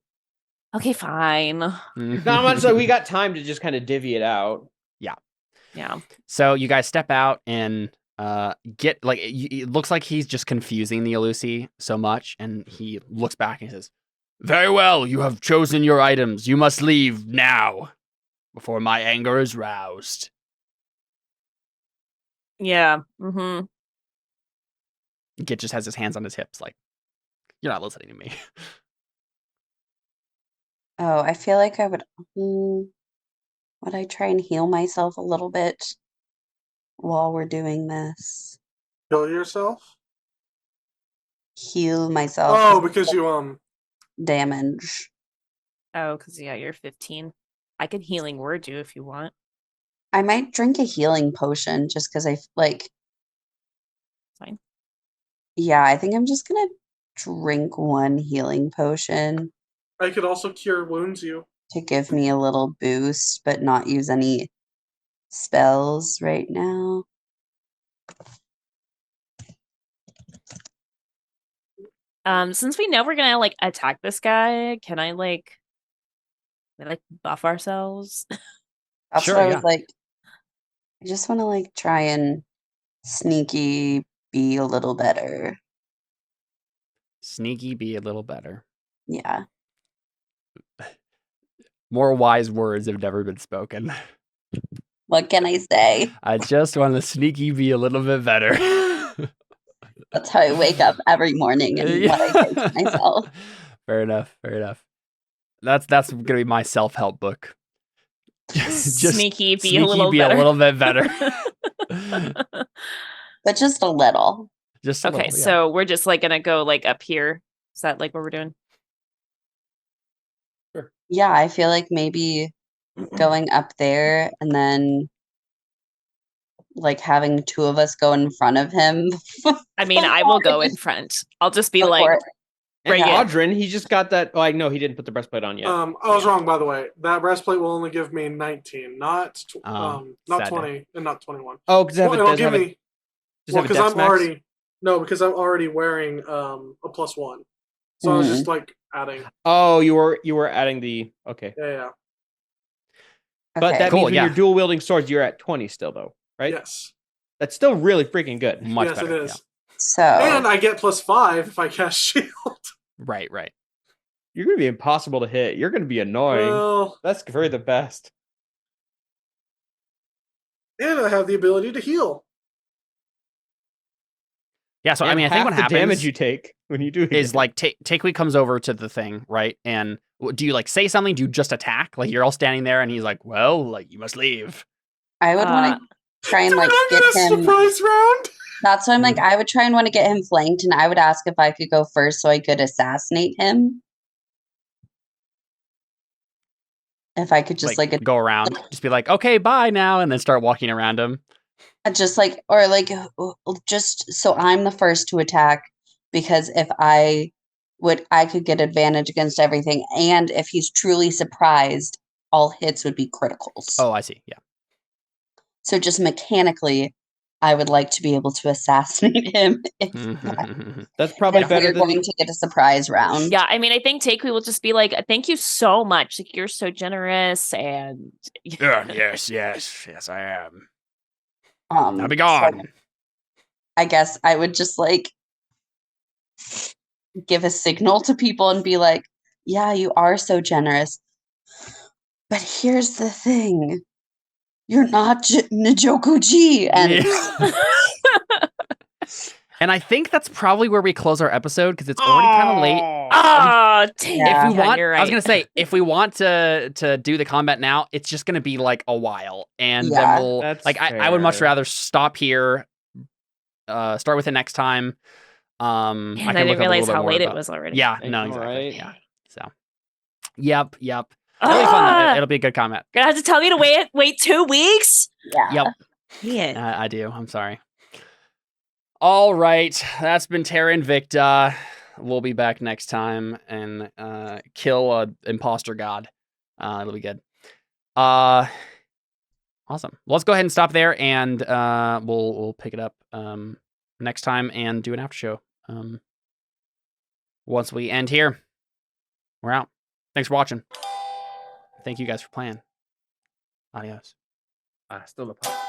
S5: Okay, fine.
S2: Not much. So we got time to just kind of divvy it out.
S5: Yeah.
S1: So you guys step out and get like it looks like he's just confusing the Elusi so much, and he looks back and he says, "Very well, you have chosen your items. You must leave now, before my anger is roused."
S5: Yeah. Mm-hmm.
S1: Git just has his hands on his hips, like, "You're not listening to me."
S4: Oh, I feel like I would I try and heal myself a little bit while we're doing this?
S3: Kill yourself?
S4: Heal myself.
S3: Oh, because you
S4: damage.
S5: Oh, because you're 15. I can healing word you if you want.
S4: I might drink a healing potion just because I like.
S5: Fine.
S4: Yeah, I think I'm just gonna drink one healing potion
S3: I could also cure wounds you.
S4: to give me a little boost, but not use any spells right now.
S5: Since we know we're gonna like attack this guy, can I like buff ourselves?
S4: That's
S1: Sure,
S4: what I was
S1: yeah.
S4: like. I just want to like try and sneaky be a little better.
S1: Sneaky, be a little better.
S4: Yeah.
S1: More wise words have never been spoken.
S4: What can I say?
S1: I just want to sneaky be a little bit better.
S4: That's how I wake up every morning and what I say to myself.
S1: Fair enough. Fair enough. That's gonna be my self-help book. Just
S5: Sneaky, be a
S1: sneaky,
S5: little
S1: be
S5: better.
S1: a little bit better.
S4: But just a little.
S1: Just a
S5: Okay,
S1: little, yeah.
S5: so we're just like gonna go like up here. Is that like what we're doing?
S4: Yeah, I feel like maybe going up there and then like having two of us go in front of him.
S5: I mean, I will go in front. I'll just be like,
S4: Before-
S2: And
S5: Right, yeah.
S2: Audrin, he just got that. Oh, I know he didn't put the breastplate on yet.
S3: I was wrong, by the way. That breastplate will only give me 19, not
S1: sad.
S3: 20 and not 21.
S2: Oh, because
S3: Well, it'll give me
S2: because
S3: I'm already because I'm already wearing a +1. So I was just like adding.
S2: Oh, you were adding the okay.
S3: Yeah.
S2: But
S4: Okay.
S2: that
S1: Cool,
S2: means when
S1: yeah.
S2: you're dual wielding swords, you're at 20 still, though, right?
S3: Yes.
S2: That's still really freaking good.
S1: Much
S3: yes,
S1: better.
S3: it is.
S4: So
S3: And I get +5 if I cast shield.
S1: Yeah. Right.
S2: You're going to be impossible to hit. You're going to be annoying.
S3: Well,
S2: That's for the best.
S3: and I have the ability to heal.
S1: Yeah, so I
S2: And
S1: mean, I think
S2: half
S1: what
S2: the
S1: happens
S2: damage you take when you do it
S1: is like Takewee comes over to the thing, right? And do you like say something? Do you just attack? Like you're all standing there, and he's like, "Well, like you must leave."
S4: I would want to try and
S3: Dude,
S4: like
S3: I'm
S4: get
S3: in a
S4: him.
S3: surprise round.
S4: That's why I'm like, I would try and want to get him flanked, and I would ask if I could go first so I could assassinate him. If I could just like
S1: go around, just be like, "Okay, bye now," and then start walking around him.
S4: just like, or like, just so I'm the first to attack, because if I could get advantage against everything, and if he's truly surprised, all hits would be criticals.
S1: Oh, I see. Yeah.
S4: So just mechanically, I would like to be able to assassinate him if,
S2: That's probably
S4: if
S2: better
S4: we're
S2: than
S4: going to get a surprise round.
S5: yeah, I mean, I think Takewee will just be like, thank you so much. Like, you're so generous. And
S1: Yes, I am. Now be
S4: So
S1: gone.
S4: I guess I would just like give a signal to people and be like, yeah, you are so generous. But here's the thing. You're not Njoku-ji. And
S1: And I think that's probably where we close our episode because it's already kind of late.
S5: Oh, dang.
S4: Yeah.
S1: If we want,
S5: you're right.
S1: I was gonna say, if we want to do the combat now, it's just gonna be like a while, and then
S4: Yeah.
S1: we'll
S2: That's
S1: I would much
S2: fair.
S1: rather stop here, start with it next time.
S5: Man,
S1: I
S5: I
S1: can
S5: didn't
S1: look up a
S5: realize
S1: little bit
S5: how
S1: more
S5: late it
S1: about-
S5: was already.
S1: Yeah,
S2: I
S1: no,
S2: know,
S1: exactly.
S2: right?
S1: Yeah. So, yep. It'll be fun.
S5: Ah!
S1: It'll be a good comment.
S5: Gonna have to tell me to wait 2 weeks?
S4: Yeah.
S1: Yep,
S5: Man.
S1: I do. I'm sorry. All right, that's been Terra Invicta. We'll be back next time and kill a imposter god. It'll be good. Awesome. Well, let's go ahead and stop there, and we'll pick it up next time and do an after show. Once we end here, we're out. Thanks for watching. Thank you guys for playing. Adios.
S2: Hasta la próxima.